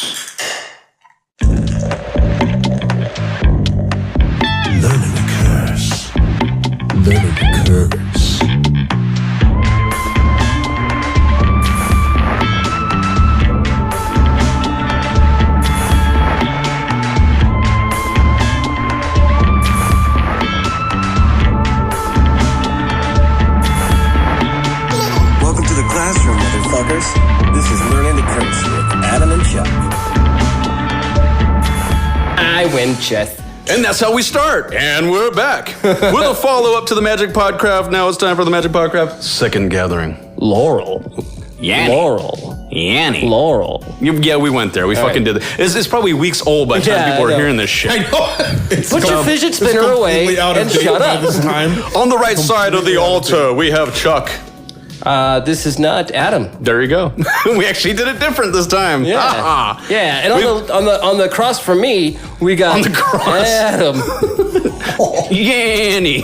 Learning the curse. Learning the curse. Welcome to the classroom, motherfuckers. This is Learning the Curse with Adam and Chuck. I win chess. And that's how we start. And we're back with a follow-up to the Magick Podcraft. Now it's time for the Magick Podcraft second gathering. Laurel. Yanny. Laurel. Yanny. Laurel. Yeah, we went there. We fucking did it. It's probably weeks old by the time people are hearing this shit. I know. Put your fidget spinner away and shut up. This time. On the right side of the altar, we have Chuck. This is not Adam. There you go. We actually did it different this time. Yeah. Ah. Yeah, and on the cross for me, we got On the cross. Adam. Yanny.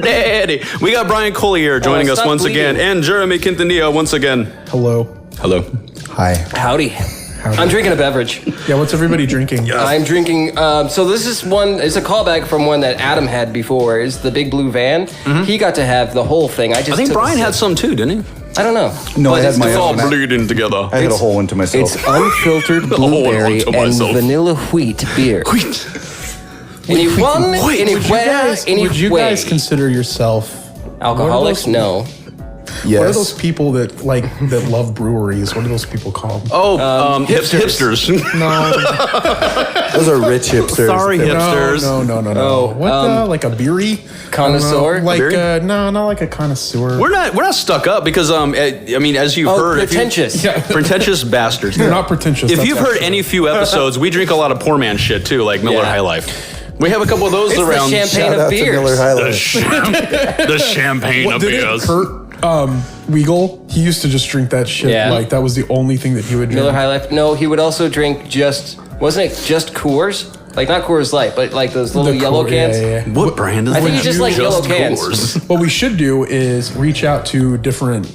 Daddy. We got Brian Collier joining us stop once again, bleeding. and Jeremy Quintanilla once again. Hello. Hello. Hi. Howdy. I'm drinking a beverage. Yeah, what's everybody drinking? I'm drinking, so this is one, it's a callback from one that Adam had before, is the Big Blue Van. He got to have the whole thing. I think took Brian a had sip. some too, didn't he? I don't know. No, But I had it's my It's all own. bleeding together. I had a whole one to myself. It's unfiltered whole one blueberry to and myself. vanilla wheat beer. Anyone? Anywhere? Would you guys Anyway. consider yourself Alcoholics? No. Yes. What are those people that love breweries? What are those people called? Oh, hipsters. No, Those are rich hipsters. Sorry, hipsters. no. What like a beery Connoisseur? Like Beery? no, not like a connoisseur. We're not stuck up because I mean, as you've heard, pretentious. pretentious bastards. They're not pretentious. If that's you've heard actually- any few episodes, we drink a lot of poor man shit too, like Miller Yeah. High Life. We have a couple of those It's around. the champagne Shout of out to beers. Miller High The, Life. the champagne of didn't beers. Kurt Weagle, he used to just drink that shit. Yeah. Like that was the only thing that he would drink. Miller High Life. No, he would also drink wasn't it just Coors? Like not Coors Light, but like those little The yellow Coors, cans. yeah. What brand is I think that? you just like yellow cans. Coors. What we should do is reach out to different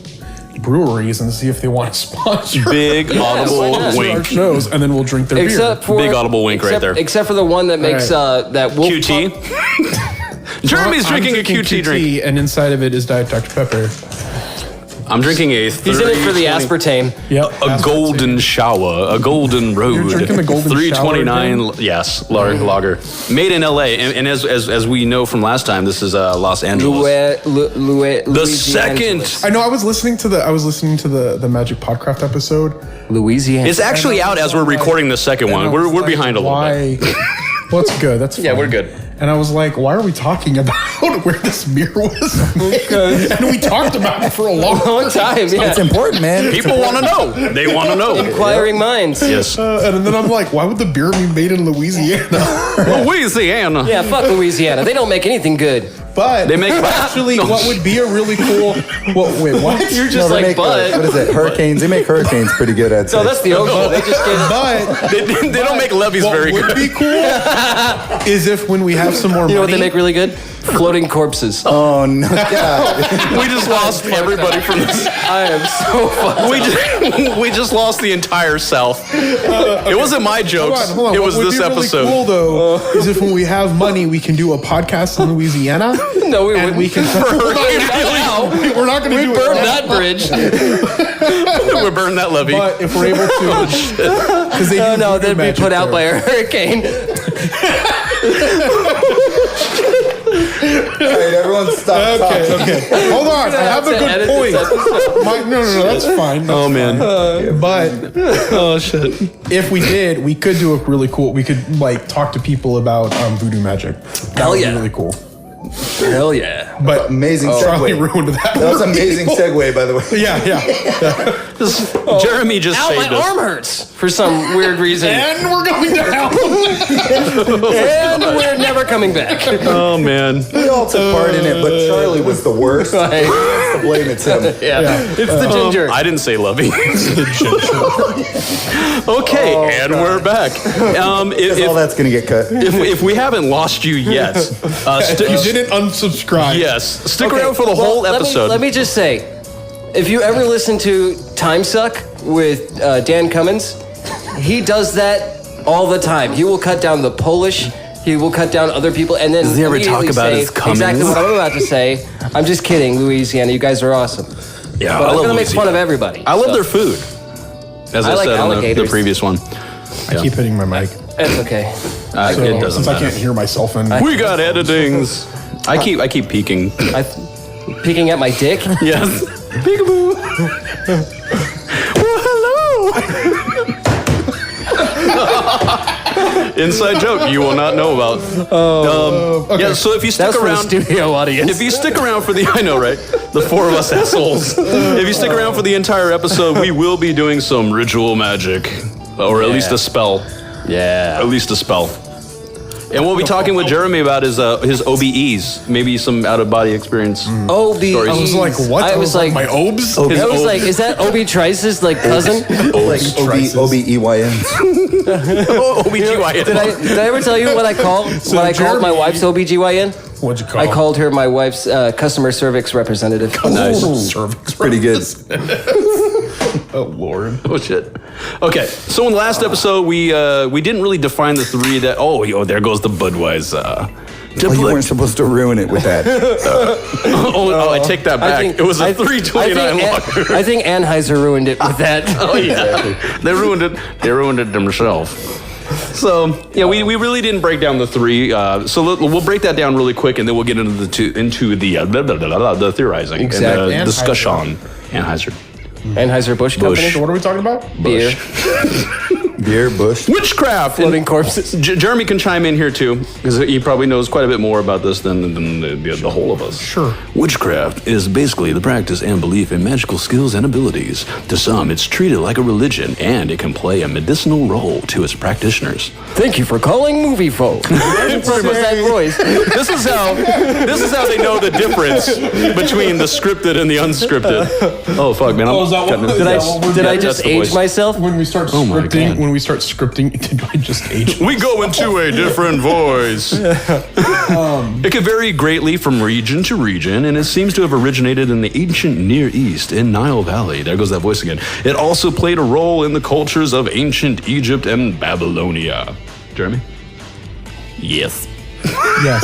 breweries and see if they want to sponsor Big why audible not? our wink. shows, and then we'll drink their Except for Big audible wink right there. Except for the one that makes Right. that wolf QT. pump. Jeremy's I'm drinking a QT drink. and inside of it is Diet Dr Pepper. I'm drinking a 30, He's in it for the 20 aspartame. Yep, A golden shower, a golden road. You're drinking the golden 329, shower yes, lager. Made in LA. And as we know from last time, this is Los Angeles. The second. I know. I was listening to the Magick Podcraft episode. Louisiana. It's actually out as we're recording the second one. And I was We're like, behind a little bit. Why? Well, it's good. That's fine. Yeah, we're good. And I was like, why are we talking about where this beer was made? And we talked about it for a long long time. Yeah. It's important, man. People want to know. They want to know. Inquiring minds. Yes. And then I'm like, why would the beer be made in Louisiana? Louisiana. Yeah, fuck Louisiana. They don't make anything good. But They make- actually, No. what would be a really cool? Wait, what? You're No, just they like, make, but. what is it? Hurricanes. They make hurricanes pretty good, I'd say. No, that's the ocean. They just get. But They don't make levees what very would good. be cool is if when we have some more You know what money, they make really good? Floating corpses. Oh, no. God. We just lost everybody from this. I am so fucked. We just lost the entire South. It wasn't my jokes. Hold on. It What was would this be really episode. cool though is if when we have money, we can do a podcast in Louisiana. No, we and wouldn't. we can. We're not going to do Burn it. that bridge. We burned that levee. But if we're able to, because they do No, voodoo they'd be magic put out there. by a hurricane. All right, everyone stop talking. Okay. Hold on. I have a to good edit point. this episode. No, that's fine. Oh man. But Oh shit. if we did, we could do a really cool. We could like talk to people about voodoo magic. That Hell would be yeah. really cool. Hell yeah. But Amazing Charlie segue. ruined that. That was an amazing segue, by the way. Yeah. Jeremy just Ow, saved my us. arm hurts for some weird reason. And we're going to hell. And we're never coming back. Oh man. We all took part in it, but Charlie was the worst. Right. To blame, it's him. Yeah. It's the ginger. I didn't say lovey. Okay, and we're back. Because all that's going to get cut. If we haven't lost you yet, You didn't unsubscribe. yes, stick around for the whole episode. Let me just say, if you ever listen to Time Suck with Dan Cummins, He does that all the time. He will cut down the Polish. He will cut down other people, and then does he ever talk about his Cummins? Exactly what I'm about to say. I'm just kidding, Louisiana. You guys are awesome. Yeah, but I'm gonna make fun of everybody. I love their food. As I said on the previous one. I keep hitting my mic. It's okay. It doesn't since matter. I can't hear myself in. We got editings. I keep peeking. Peeking at my dick? Yes. Peekaboo. Well, hello. Inside joke you will not know about. Okay. Yeah, so if you stick around, for the studio audience. If you stick around for the, I know, right? The four of us assholes. If you stick around for the entire episode, we will be doing some ritual magic, or at least a spell. Yeah. At least a spell. And we'll be talking with Jeremy about his OBEs, maybe some out-of-body experience. OBEs. I was like, what? I was like, my OBs? I was like, is that Obi Trice's like cousin? OBEYN. OBGYN. Did I ever tell you what I called called my wife's OBGYN? What'd you call I called her my wife's customer service representative. Nice. Cervix. Pretty good. Oh, Lord. Oh, shit. Okay, so in the last episode, we didn't really define the three that, there goes the Budweiser. Well, you weren't supposed to ruin it with that. I take that back. It was a 329 lager. I think Anheuser ruined it with that. Oh, yeah. They ruined it. They ruined it themselves. So, yeah, we really didn't break down the three. So we'll break that down really quick, and then we'll get into the theorizing Exactly. and the discussion. Anheuser. Anheuser-Busch Company. So what are we talking about? Beer. Beer, Bush. Witchcraft. Floating corpses. Jeremy can chime in here too, because he probably knows quite a bit more about this than the whole of us. Sure. Witchcraft is basically the practice and belief in magical skills and abilities. To some, it's treated like a religion, and it can play a medicinal role to its practitioners. Thank you for calling Movie Folk. What was that voice? This is how they know the difference between the scripted and the unscripted. Oh fuck, man! Did I just age myself? When we start scripting, did I just age? We go into a different voice. It can vary greatly from region to region, and it seems to have originated in the ancient Near East in Nile Valley. There goes that voice again. It also played a role in the cultures of ancient Egypt and Babylonia. Jeremy? Yes. Yes.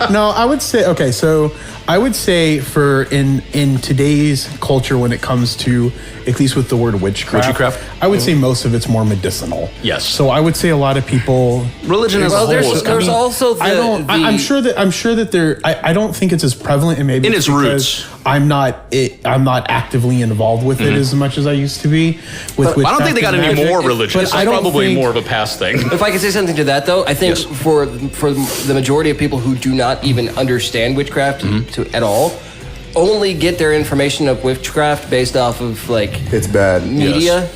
No, I would say, okay, so I would say for in today's culture when it comes to, at least with the word witchcraft, I would say most of it's more medicinal. Yes. So I would say a lot of people religion as a whole. There's also I'm sure that there I don't think it's as prevalent, and maybe in its roots. I'm not actively involved with it as much as I used to be. I don't think they got any more religious. It's probably more of a past thing. If I could say something to that, though, I think for the majority of people who do not even understand witchcraft at all, only get their information of witchcraft based off of it's bad media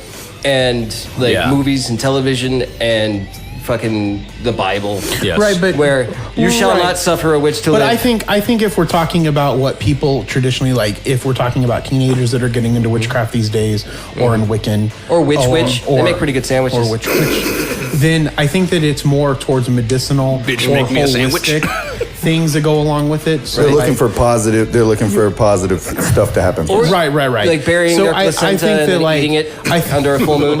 and movies and television and fucking the Bible. Yes. Right, but where you shall not suffer a witch to live. But I think if we're talking about what people traditionally if we're talking about teenagers that are getting into witchcraft these days, or in Wiccan, or witch, they make pretty good sandwiches. Or witch, then I think that it's more towards medicinal Bitch, or make me a sandwich. things that go along with it. So they're looking for positive. They're looking for positive stuff to happen. Right. Like burying their placenta and then eating it under a full moon.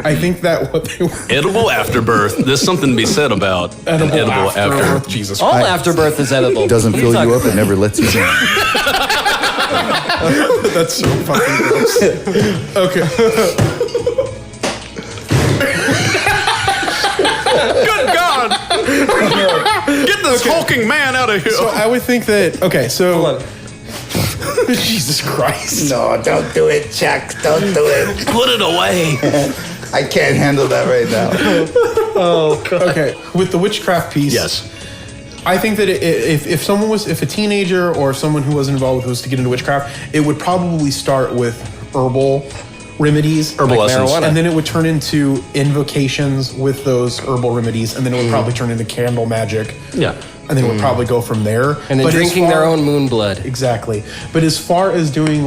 I think that what they were... Edible afterbirth. There's something to be said about edible afterbirth. Jesus All Christ. afterbirth is edible. It doesn't fill you up and never lets you down. That's so fucking gross. Okay. Good God! Get this hulking man out of here. So I would think that... Okay, so... Jesus Christ. No, don't do it, Chuck. Don't do it. Put it away. I can't handle that right now. Oh, God. Okay, with the witchcraft piece... Yes. I think that if a teenager or someone who wasn't involved was to get into witchcraft, it would probably start with herbal remedies, herbal essence, and then it would turn into invocations with those herbal remedies, and then it would probably turn into candle magic. Yeah. And then it would probably go from there. And then drinking their own moon blood. Exactly. But as far as doing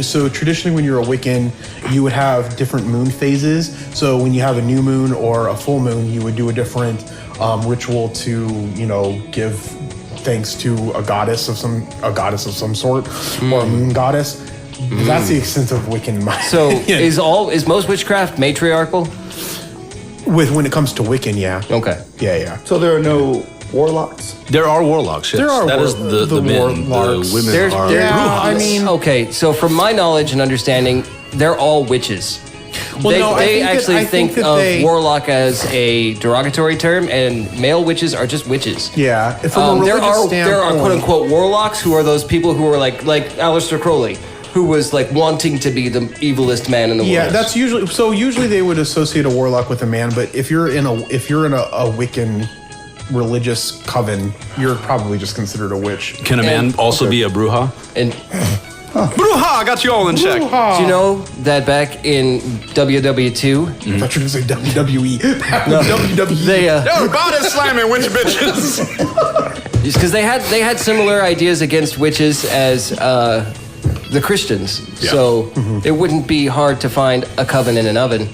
so traditionally when you're a Wiccan, you would have different moon phases. So when you have a new moon or a full moon, you would do a different ritual to, give thanks to a goddess of some sort, or a moon goddess. That's the extent of Wiccan. So is most witchcraft matriarchal? When it comes to Wiccan, yeah. Okay. Yeah. So there are no warlocks? There are warlocks, yes. There are That is the men. warlocks. The women There's- are there- brujas. I mean, Okay, so from my knowledge and understanding, they're all witches. Well, they no, I they think that- actually I think think that of they- warlock as a derogatory term, and male witches are just witches. yeah. From a There religious are quote standpoint- unquote warlocks who are those people who are like Aleister Crowley, who was like wanting to be the evilest man in the world. Yeah, that's usually they would associate a warlock with a man, but if you're in a Wiccan religious coven, you're probably just considered a witch. Can a man also be a bruja? And Bruja, I got you all in check. do you know that back in WW2, I thought you were going to say WWE. WWE. they Yo, body slamming witch bitches. because they had similar ideas against witches as the Christians, Yeah. so it wouldn't be hard to find a coven in an oven.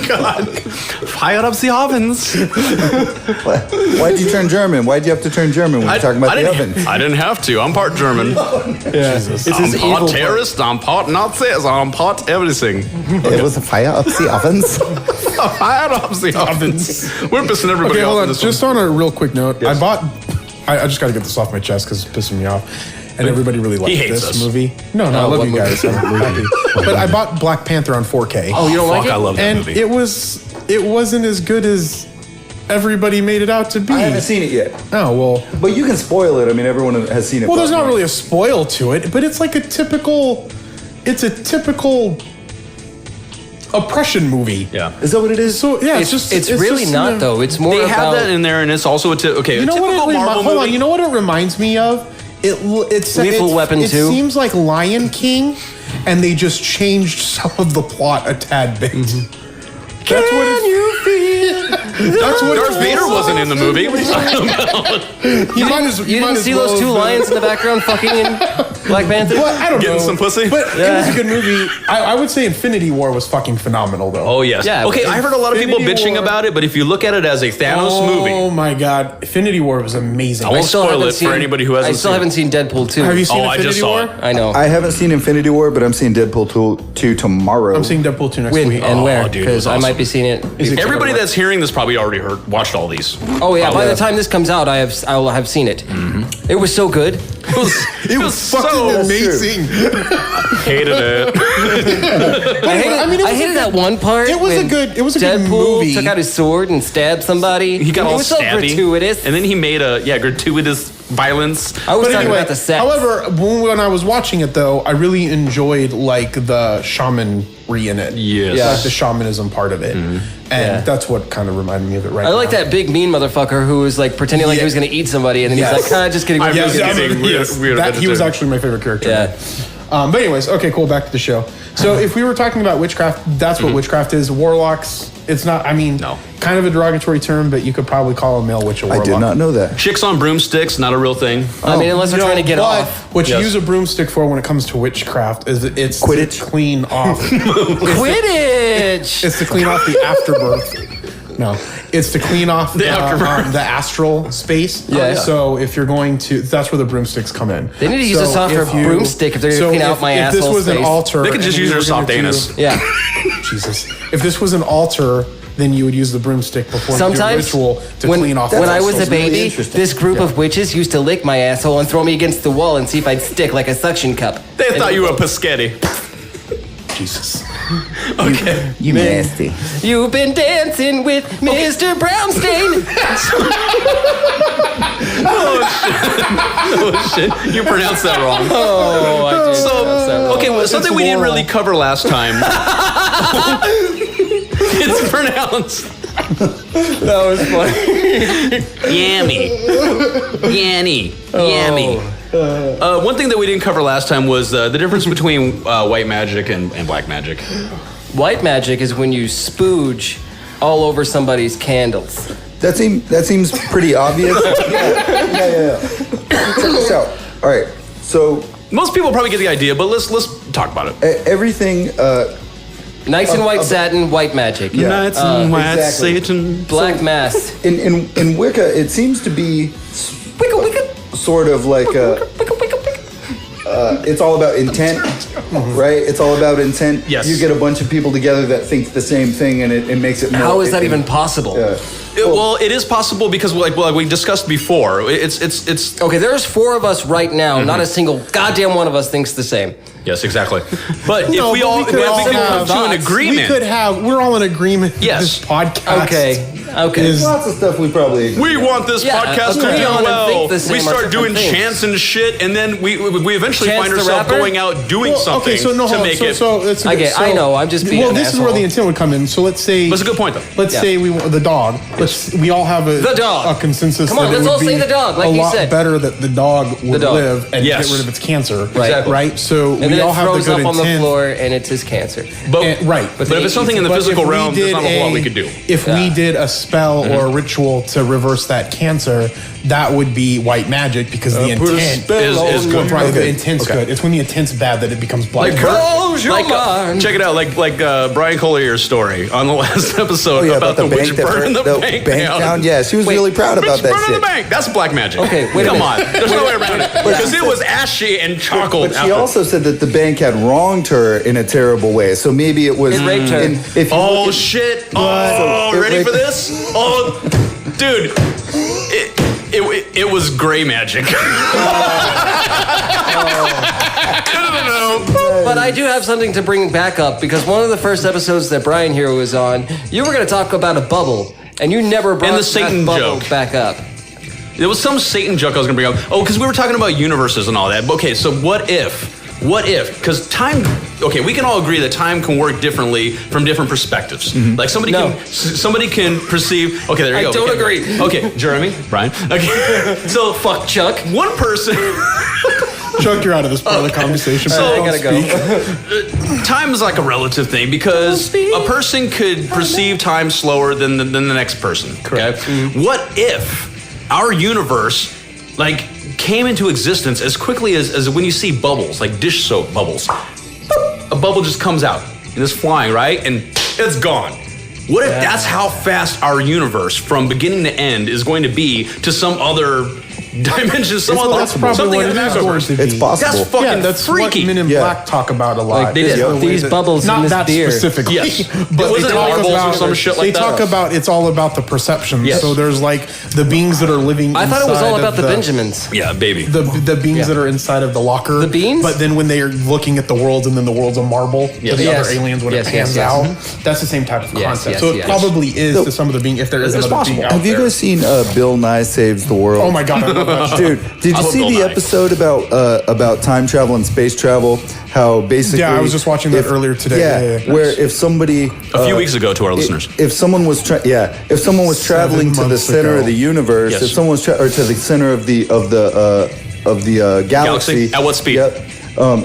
God. Fire up the ovens. Why'd you turn German? Why'd you have to turn German when you're talking about the oven? I didn't have to. I'm part German. It's I'm this part evil terrorist, I'm part Nazis, I'm part everything. It was a fire up the ovens. Fire up the ovens. We're pissing everybody Okay, off hold in on. this Just one. on a real quick note, I just got to get this off my chest because it's pissing me off. And everybody really liked hates this us. movie. No, I love what you guys. I'm happy. But I bought Black Panther on 4K. Oh, you don't like Fuck, it? I love that and movie. it wasn't as good as everybody made it out to be. I haven't seen it yet. Oh, well. But you can spoil it. I mean, everyone has seen it. Well, there's but- not really a spoil to it, but it's like a typical oppression movie. Yeah. Is that what it is? So yeah, It's really just, not though. It's more They about have that in there, and it's also a okay. You know a what? typical Marvel Hold movie. on. You know what it reminds me of? It's Lethal Weapon It 2? seems like Lion King, and they just changed some of the plot a tad bit. That's what That's what Darth Vader wasn't in the movie. What are you talking about? You might as You might didn't as see well those two have- lions in the background fucking in Black Panther? Well, I don't Getting know. some pussy? But it was a good movie. I would say Infinity War was fucking phenomenal, though. Oh yes. Yeah, Okay, I heard a lot of people Infinity bitching War. about it, but if you look at it as a Thanos Oh movie, my god, Infinity War was amazing. I won't spoil haven't it for anybody who hasn't I still seen haven't seen Deadpool 2. Have you seen Oh, I Infinity just saw War? it. I know. I haven't seen Infinity War, but I'm seeing Deadpool 2 tomorrow. I'm seeing Deadpool 2 next When week. and Oh, where? dude, it Because was I might awesome. be seeing it. Is it- everybody that's hearing this probably already watched all these. Oh yeah, by the time this comes out, I will have seen it. It was so good. It was fucking so amazing. hated it. I hated that one part. It was a when good Deadpool good movie. took out his sword and stabbed somebody. He got it all was so stabby, gratuitous. and then he made a gratuitous violence. I was But talking anyway, about the sex. however, when I was watching it though, I really enjoyed like the shamanry in it. Yes. Yeah. Like the shamanism part of it. And Yeah. that's what kind of reminded me of it right I like now. that big mean motherfucker who was like pretending like he was going to eat somebody, and then Yes. he's like, just kidding. I'm we're just just kidding. kidding." Weird He was vegetarian. actually my favorite character. Yeah. But anyways, okay, cool. Back to the show. So if we were talking about witchcraft, that's what witchcraft is. Warlocks. It's not. I mean, No. kind of a derogatory term, but you could probably call a male witch a I warlock. did not know that. Chicks on broomsticks, not a real thing. I mean, unless they're No, trying to get but off. What you Yes. use a broomstick for when it comes to witchcraft is it's Quidditch? to clean off. Quidditch. It's to clean off the afterbirth. No, it's to clean off the astral space. Yeah. So if you're going to, that's where the broomsticks come in. They need to use a softer broomstick if they're gonna clean out my If this asshole was an space. altar, They could just and use we their were gonna soft anus. Yeah. Jesus. If this was an altar, then you would use the broomstick before you do a Sometimes ritual to when, clean off. when the I was a astral really baby, interesting. this group of witches used to lick my asshole and throw me against the wall and see if I'd stick like a suction cup. They thought you were Paschetti. Jesus. Okay. You nasty. You've been dancing with Mr. Brownstein. Oh shit! You pronounced that wrong. Oh, I did. So, okay, well, something we didn't Laurel. really cover last time. It's pronounced That was funny. Yammy. Yanny. Yammy. One thing that we didn't cover last time was the difference between white magic and black magic. White magic is when you spooge all over somebody's candles. That seems pretty obvious. Yeah. Check this out. All right. So Most people probably get the idea, but let's talk about it. everything. Nice and white satin, white magic. Yeah. Knights and white exactly. Satan. Black mass. In Wicca, it seems to be Wicca, wicca, sort of like a. wicca, wicca, wicca. it's all about intent, right? It's all about intent. Yes. You get a bunch of people together that think the same thing, and it makes it more... How is that even possible? Yeah. Well, it is possible because, like we discussed before, it's Okay, there's 4 of us right now. Not a single goddamn one of us thinks the same. Yes, exactly. But if we but all we could all come have to an thoughts. agreement, We're all in agreement. Yes. This podcast. Okay. is- Lots of stuff we probably agree. we want this Yeah, podcast to agree do on and well. think the same We are start different doing things. chants and shit, and then we eventually Chance find the ourselves rapper? going out doing something to make it. It's I get- I know, I'm just being Well, an this is where asshole. the intent would come in. So let's say... That's a good point, though. Let's Yeah. say the dog. We all have The dog. a consensus Come on, that it let's all would say be the dog, like a you lot said. better that the dog would dog. live and Yes. get rid of its cancer. Right. Exactly. Right? So And we then all it have the throws good up on the intent. floor and it's his cancer. But Right. But if it's something in the But physical if we realm, there's did not a whole lot we could do. If we did a spell or a ritual to reverse that cancer, that would be white magic because the put a intent spell is good. Right, the Okay. intent's good. It's when the intent's bad that it becomes black. Close your mind. Check it out, like Brian Collier's story on the last episode Oh, yeah, about the witch burning the bank down. Yeah, she was really proud about Bitch that burning shit. the bank. That's black magic. Okay, wait a come minute. on. There's no way around it because it was ashy and charcoal. But she also said that the bank had wronged her in a terrible way. So maybe it was... It raped her. If you Oh look at- shit! So Oh, it ready raped- for this? Oh, dude, it was gray magic. But I do have something to bring back up because one of the first episodes that Brian here was on, you were going to talk about a bubble, and you never brought And the Satan that bubble joke. back up. There was some Satan joke I was gonna bring up. Oh, because we were talking about universes and all that. Okay, so what if? Because time. Okay, we can all agree that time can work differently from different perspectives. Like somebody can perceive. Okay, there you I go. don't Okay. agree. Okay, Jeremy, Brian. Okay, so Fuck Chuck. one person. Chuck, you're out of this part of the conversation. So- I gotta go. Time is like a relative thing because a person could perceive time slower than the next person. Correct. Okay? What if our universe came into existence as quickly as when you see bubbles, like dish soap bubbles? A bubble just comes out and it's flying, right? And it's gone. What if that's how fast our universe from beginning to end is going to be to some other dimension, some other That's probably something what in it the is going universe? to be. It's possible. That's fucking that's freaky. what Men in Yeah. Black talk about a lot. Like, they did. is the way These that- bubbles in not this that beer. specifically. Yes. But Was they it talk marbles or about, some shit like they that? talk about it's all about the perception. Yes. So there's like the beings that are living. I thought it was all inside about of the Benjamins. Yeah, baby. The beings that are inside of the locker. The beans? But then when they are looking at the world and then the world's a marble to the Yes. other aliens when Yes, it pans yes, out, yes. that's the same type of Yes, concept. yes, so it yes. probably is to some of the being if there is It's another being possible. out Have you there. guys seen Bill Nye Saves the World? Oh my god, I love that show. Dude, did I you love see Bill the Nye. episode about time travel and space travel? How basically... Yeah, I was just watching that earlier today. Yeah, Yeah. where if somebody... A few weeks ago to our listeners. If someone was traveling to the months center ago. of the universe, Yes. if someone was or to the center of the galaxy, At what speed? Yep,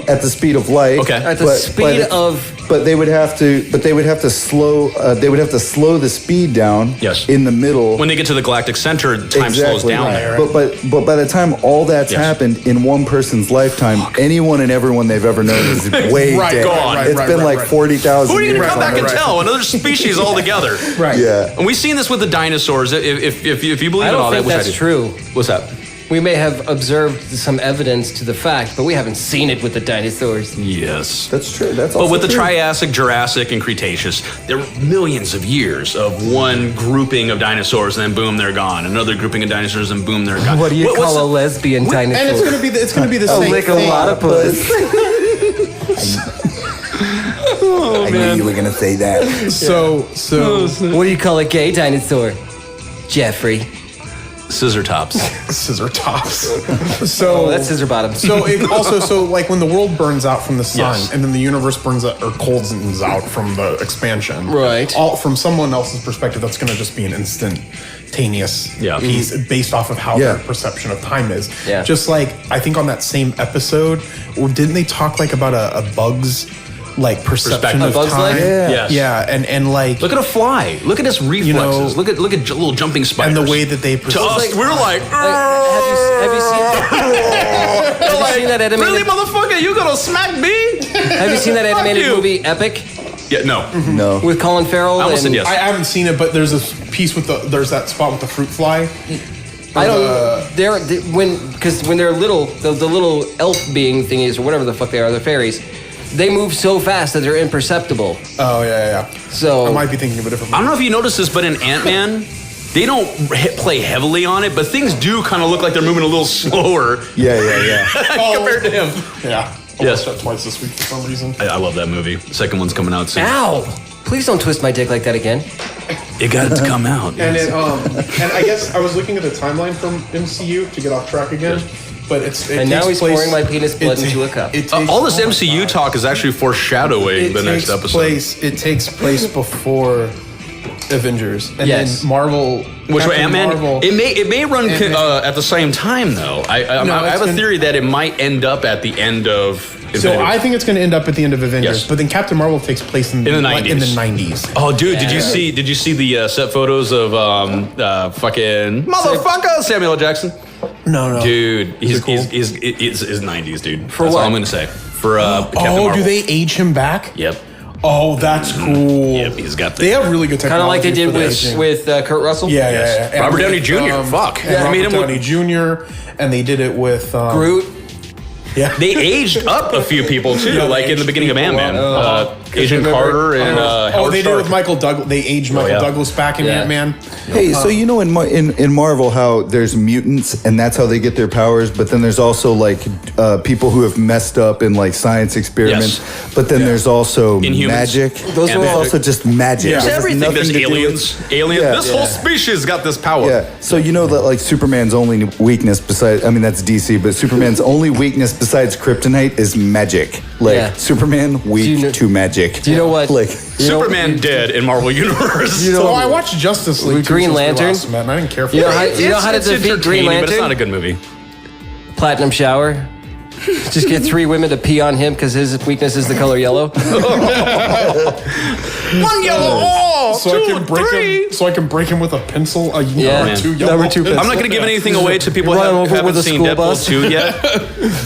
at the speed of light. Okay. At the speed of... But they would have to slow. They would have to slow the speed down. Yes. In the middle. When they get to the galactic center, time slows down Right, there. right. But by the time all that's Yes. happened in one person's lifetime, anyone and everyone they've ever known is way Right, dead. gone. right, It's right, been right, like right. 40,000 Who are you years. going to come back and right. tell? Another species altogether. Right. Yeah. And we've seen this with the dinosaurs. If you believe I in all don't that, think which I that's do. true. What's that? We may have observed some evidence to the fact, but we haven't seen it with the dinosaurs. Yes. That's true. That's But also with the true. Triassic, Jurassic, and Cretaceous, there were millions of years of one grouping of dinosaurs, and then boom, they're gone. Another grouping of dinosaurs, and boom, they're gone. What do you what's call a the- lesbian dinosaur? And it's gonna be the same lick a thing. lot of puss. I knew you were gonna say that. So What do you call a gay dinosaur? Jeffrey. Scissor tops. scissor tops. So Oh, that's scissor bottoms. So it also, like when the world burns out from the sun, Yes. and then the universe burns out or coldens out from the expansion, Right. All from someone else's perspective, that's going to just be an instantaneous Yeah. piece based off of how Yeah. their perception of time is. Yeah. Just like I think on that same episode, didn't they talk like about a bug's like perception Perspective. of A bug's time? life? Yeah. Yes. Yeah, and like Look at a fly. Look at its reflexes. know, look at little jumping spiders. and the way that they to perceive. us, we're like, Have you seen that animated? really, motherfucker? You gonna smack me? Have you seen that animated you. movie Epic Yeah, no. No. with Colin Farrell? I almost said and- yes. I haven't seen it, but there's this piece with there's that spot with the fruit fly. I don't. When they're little, the little elf being thingies or whatever the fuck they are, the fairies, they move so fast that they're imperceptible. Oh yeah. So I might be thinking of a different movie. I don't know if you noticed this, but in Ant-Man, they don't play heavily on it, but things do kind of look like they're moving a little slower. Yeah. Compared to him. Yeah. I Yes. watched that twice this week for some reason. I love that movie. Second one's coming out soon. Ow! Please don't twist my dick like that again. It got to come out. And it, and I guess I was looking at the timeline from MCU to get off track again, but And now he's pouring my penis blood into a cup. All this MCU talk is actually foreshadowing the next episode. It takes place before Avengers, and then Marvel. Which way, Captain Ant-Man? Marvel, It may run at the same time though. I have a theory that it might end up at the end of. So I think it's going to end up at the end of Avengers, Yes. but then Captain Marvel takes place in the 90s. In the 90s. Oh, dude, did you see the set photos of fucking motherfucker Samuel L. Jackson? No. Dude, he's cool? 90s, dude. That's what? all I'm gonna say. For Captain Marvel. Do they age him back? Yep. Oh, that's cool. Yep, he's got the. They have really good Kind of like technology. they did for the aging. with Kurt Russell. Yeah. And Robert with, Downey Jr. Fuck. Yeah, They made Robert him Downey Jr. And they did it with Groot. Yeah. They aged up a few people too, Yeah, like they in the beginning of aged Ant-Man. people Agent Carter and Howard they did it Stark. with Michael Douglas. They aged Michael Douglas back in Yeah. Ant-Man. Hey, so you know in Marvel how there's mutants and that's how they get their powers, but then there's also like people who have messed up in like science experiments. Yes. But then there's also Inhumans. magic. Those and are there's all- also just magic. There's It has everything. nothing There's to do with- aliens. This whole species got this power. Yeah, so you know that like Superman's only weakness besides, I mean that's DC, but Superman's only weakness besides kryptonite is magic. Like Yeah. Superman weak to magic. Do you know what? Like Superman dead in Marvel Universe. So I watched Justice League. With Green since we Lantern? last met, and I didn't care for You know it. how to It's defeat Green entertaining, but it's Lantern? not a good movie. Platinum shower. Just get 3 women to pee on him because his weakness is the color yellow. One yellow wall, so I can break him. So I can break him with a pencil. Yeah. Number 2 Number yellow. 2 I'm not going to give anything away to people who Run over haven't with a seen school Deadpool bus. 2 yet.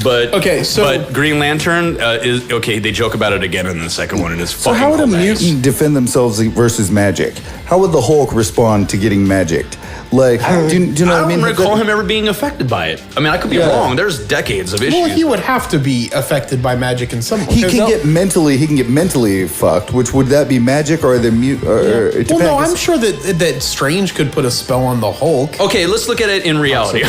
But Okay, so- but Green Lantern is okay. They joke about it again in the second one, and it's So fucking how would a hilarious. mutant defend themselves versus magic? How would the Hulk respond to getting magicked? Like, do you know I what I mean? don't recall him ever being affected by it. I mean, I could be wrong. There's decades of issues. Well, he would have to be affected by magic in some way. He can get mentally fucked. Which would that be magic or the mute? Or it Well, no, depends. I'm sure that Strange could put a spell on the Hulk. Okay, let's look at it in reality.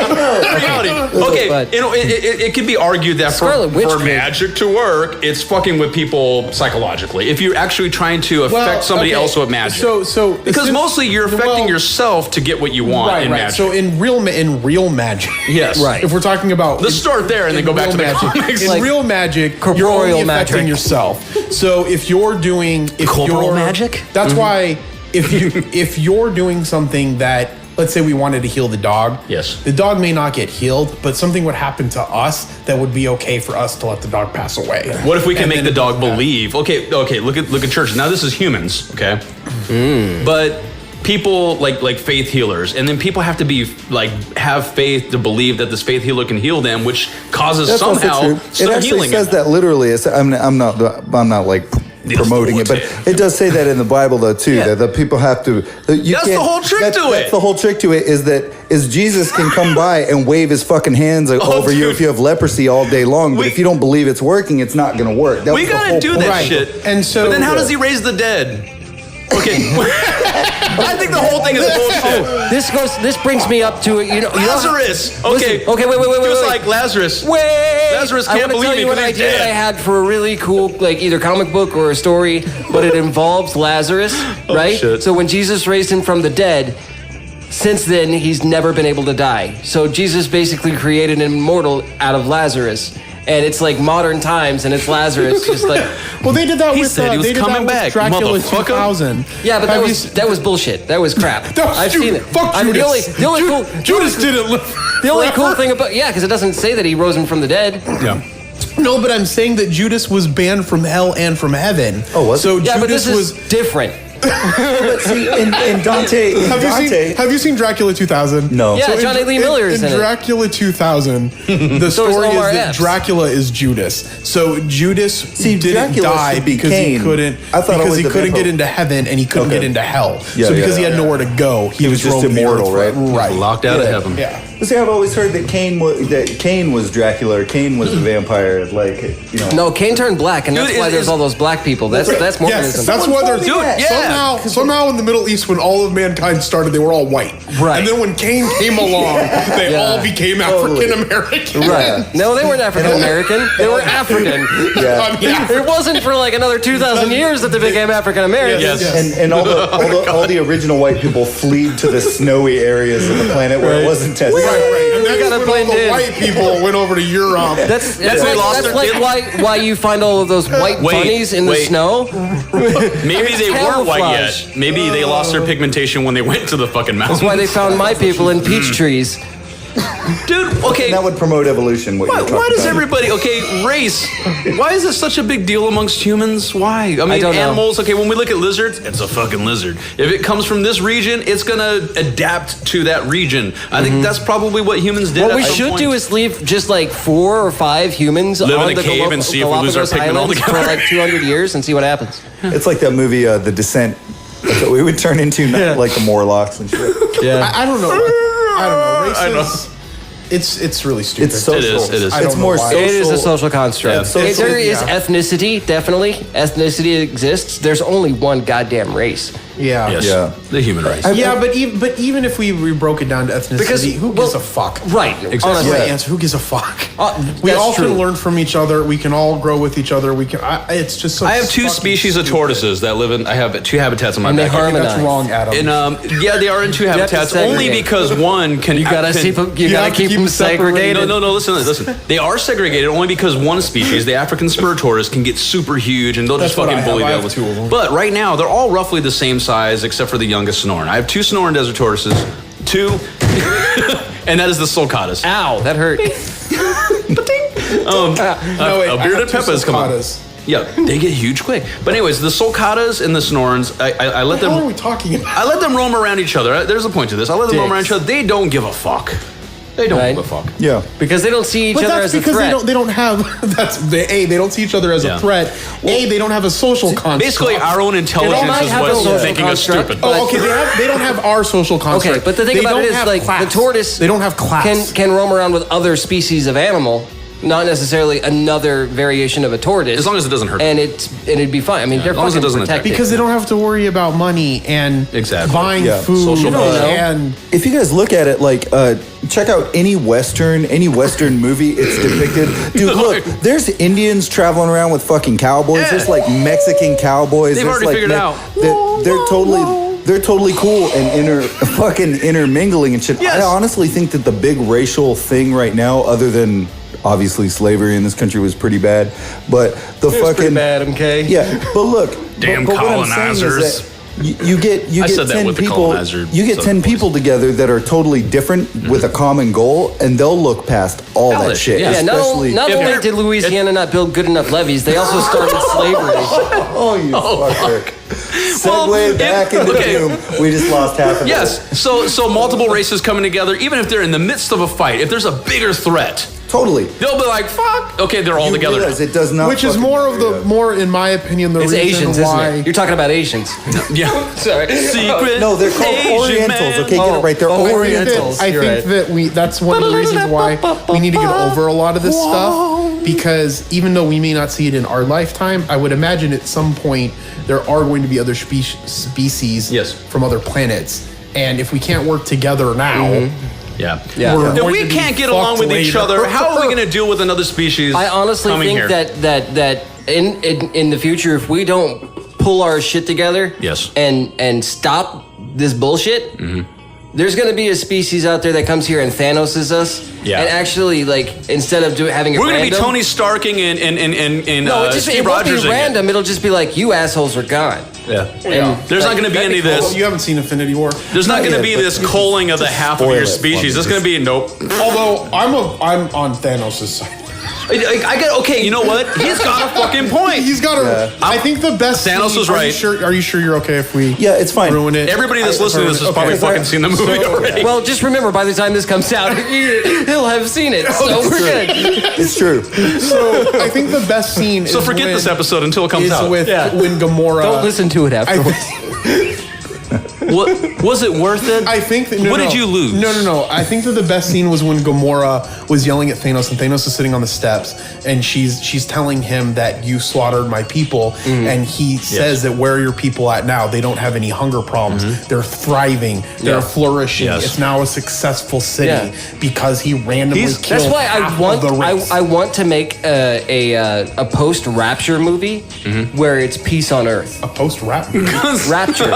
Reality. Okay, But- you know, it could be argued that Scarlet Witch for could- magic to work, it's fucking with people psychologically. If you're actually trying to affect somebody else with magic, So because since- mostly you're affecting well, yourself to get what you want Right, in right. magic. So in real magic, Yes. Right. If we're talking about, Let's start there and then go back real to the magic. comics. In Like real magic, you're corporeal only affecting magic. yourself. So if you're doing Corporal magic? that's why if you're doing something that, let's say we wanted to heal the dog. Yes. The dog may not get healed, but something would happen to us that would be okay for us to let the dog pass away. What if we can And make then the it dog does that. believe? Okay, look at churches. Now this is humans, okay? But people like faith healers, and then people have to be like have faith to believe that this faith healer can heal them, which causes That's also somehow true. some It actually healing. says in that literally. I'm not like promoting it, but it does say that in the Bible though too. Yeah. That the people have to. That's the whole trick to it. That's the whole trick to it. Is Jesus can come by and wave his fucking hands over you dude. if you have leprosy all day long. But if you don't believe it's working, it's not going to work. That We was the gotta whole do point. that Right. shit. And so- but then how does he raise the dead? Okay, I think the whole thing is bullshit. This brings me up to Lazarus. Okay. Listen, okay, wait. He was wait. like Lazarus. Wait! Lazarus I can't want to believe tell me you what because he's idea that I dead. had for a really cool, like either comic book or a story, but it involves Lazarus, right? shit. So when Jesus raised him from the dead, since then he's never been able to die. So Jesus basically created an immortal out of Lazarus. And it's like modern times, and it's Lazarus, just like Well, they did that He with said he was they did coming that with back, Dracula motherfucker. 2000. yeah, but Have that you was that was bullshit. That was crap. That was I've seen it. Fuck I mean, Judas. the only cool Judas didn't live. the only cool thing about because it doesn't say that he rose him from the dead. Yeah. No, but I'm saying that Judas was banned from hell and from heaven. Oh, was so it? Yeah, Judas but this was is different. But see, in Dante, have you seen Dracula 2000? No. Yeah, Johnny Lee Miller is in it. Dracula 2000, the So is story is Omar that Epps. Dracula is Judas. So Judas didn't Dracula die should be because Cain. he couldn't I thought because only he the couldn't vampire- get into heaven and he couldn't Okay. get into hell. Yeah, so because yeah, he had yeah. nowhere to go, he was just roamed the immortal, earth. right? Right. Locked out of heaven. Yeah. But see, I've always heard that Cain was Dracula or Cain was the vampire. Like, you know. No, Cain turned black, and Dude, that's why there's all those black people. That's Mormonism. Yes, that's why they're Dude, yeah. somehow in the Middle East when all of mankind started, they were all white. Right. And then when Cain came along, they Yeah. all became Totally. African American. Right. No, they weren't African American. They were African. Yeah. It wasn't for like another 2,000 years that they became African American. Yes. And all the original white people fled to the snowy areas of the planet where it wasn't tested. Right. And We that's gotta when blend all the in. white people went over to Europe. That's they like, lost that's their- like why you find all of those white bunnies in the snow. Maybe they weren't white Camouflage. yet. Maybe they lost their pigmentation when they went to the fucking mountains. That's why they found my people in peach trees. Dude, okay. That would promote evolution. What Why, you're talking why does about. everybody, okay, race, why is this such a big deal amongst humans? Why? I mean, don't know. animals, okay, when we look at lizards, it's a fucking lizard. If it comes from this region, it's gonna adapt to that region. I think that's probably what humans did What at we some should point. do is leave just like 4 or 5 humans Live in on a the cave and see if we lose our Galapagos pigment Islands for altogether. like 200 years and see what happens. It's like that movie, The Descent. That's what we would turn into, like the Morlocks and shit. I don't know. I don't know. I know. Races. It's really stupid. It's social. It is. I don't It's know more why. social. It is a social construct. social, There is yeah. ethnicity, definitely. Ethnicity exists. There's only one goddamn race. Yeah. Yes, Yeah. the human race. Yeah, but even if we broke it down to ethnicity, Because- who gives a fuck? Right. Honestly, Honestly. Yeah. answer. Who gives a fuck? We that's all true. can learn from each other. We can all grow with each other. We can. It's just so. I have 2 fucking species of stupid. tortoises that live in, I have 2 habitats in my And they backyard. harmonize. That's wrong, Adam. And yeah, they are in 2 have to habitats only segregate. because one can. You gotta can- keep them. You You gotta have to keep keep them them separated. segregated. No, listen. They are segregated only because one species, the African spur tortoise, can get super huge and they'll just That's what fucking I have. bully I the have others. 2 of them. But right now, they're all roughly the same size except for the youngest Sonoran. I have 2 Sonoran desert tortoises, 2, and that is the sulcatas. Ow, that hurt. No, wait, a I bearded have 2 peppa is coming. sulcatas. Yeah, they get huge quick. But anyways, the sulcatas and the Sonorans, I let What are them. we talking about? I let them roam around each other. There's a point to this. I let them roam around Dicks. each other. They don't give a fuck. They don't Right. give a fuck. Yeah. Because they don't see each But other that's as a because threat. they don't have. They don't see each other as Yeah. a threat. They don't have a social construct. Basically, our own They intelligence might is have a what's social making us construct, stupid. but- Oh, okay. They don't have our social construct. Okay, but the thing They about don't it is, have like, class. the tortoise They don't have class. can roam around with other species of animal, not necessarily another variation of a tortoise. As long as it doesn't hurt and it'd be fine. I mean, they're as long as it fucking doesn't attack. protected. because they don't have to worry about money and Exactly. buying Yeah. food Social media. and If you guys look at it, like, check out any Western movie, it's depicted. Dude, look, there's Indians traveling around with fucking cowboys. Yeah. There's like Mexican cowboys. They've There's, already like, figured it out. They're totally cool and fucking intermingling and shit. Yes. I honestly think that the big racial thing right now, other than obviously slavery in this country was pretty bad, but the It's fucking pretty bad, okay? yeah. But look, Damn but what I'm saying is colonizers. that you get I said that 10 with the people. colonizer You get 10 subvoice. people together that are totally different with a common goal, and they'll look past all All that that shit. shit, yeah. Yeah, not Especially, not if only they're- did Louisiana not build good enough levees, they also started slavery. oh, you fucker. Well, Segue back into okay. Doom. We just lost half of it. Yes, so multiple races coming together, even if they're in the midst of a fight, if there's a bigger threat, Totally. they'll be like, fuck, okay, they're all You together. realize it does not. which is fucking more of matter. more in my opinion the It's reason Asians, why. isn't it? You're talking about Asians. Yeah. Sorry. Secret No, they're called Asian Orientals. man. Okay, get it right. They're Oh, Orientals. I You're think right. that that's one of the reasons why we need to get over a lot of this stuff, because even though we may not see it in our lifetime, I would imagine at some point there are going to be other species Yes. from other planets, and if we can't work together now, Yeah. Yeah. we're Yeah. If going we to be can't get along fucked with each later. other, how are we going to deal with another species? I honestly coming think here? that in the future, if we don't pull our shit together, Yes. and stop this bullshit, there's gonna be a species out there that comes here and Thanoses us, Yeah. and actually like instead of having it We're going to be random- Tony Starking and No, it just Steve it won't be Rogers again. random. It'll just be like you assholes are gone. Yeah. There's not going to be any of Well, this. you haven't seen Infinity War. There's not going to yet, be but this you culling of the just half of spoil your it for species. me, It's going to be nope. Although I'm on Thanos' side. I get okay. You know what? He's got a fucking point. He's got a. I think the best. Thanos was right. Are you sure you're okay if we? Yeah, it's fine. Ruin it. Everybody that's listening to this has probably fucking seen the movie already. Well, just remember, by the time this comes out, he'll have seen it, so we're good. It's true. So I think the best scene. So forget this episode until it comes out. When Gamora. Don't listen to it afterwards. What was it worth it? I think that, what did you lose? No. I think that the best scene was when Gamora was yelling at Thanos, and Thanos is sitting on the steps, and she's telling him that you slaughtered my people, and he says that where are your people at now? They don't have any hunger problems. They're thriving. They're flourishing. Yes. It's now a successful city because he randomly killed. That's why half of the race. I want to make a post-rapture movie where it's peace on Earth. A post-rap. Rapture.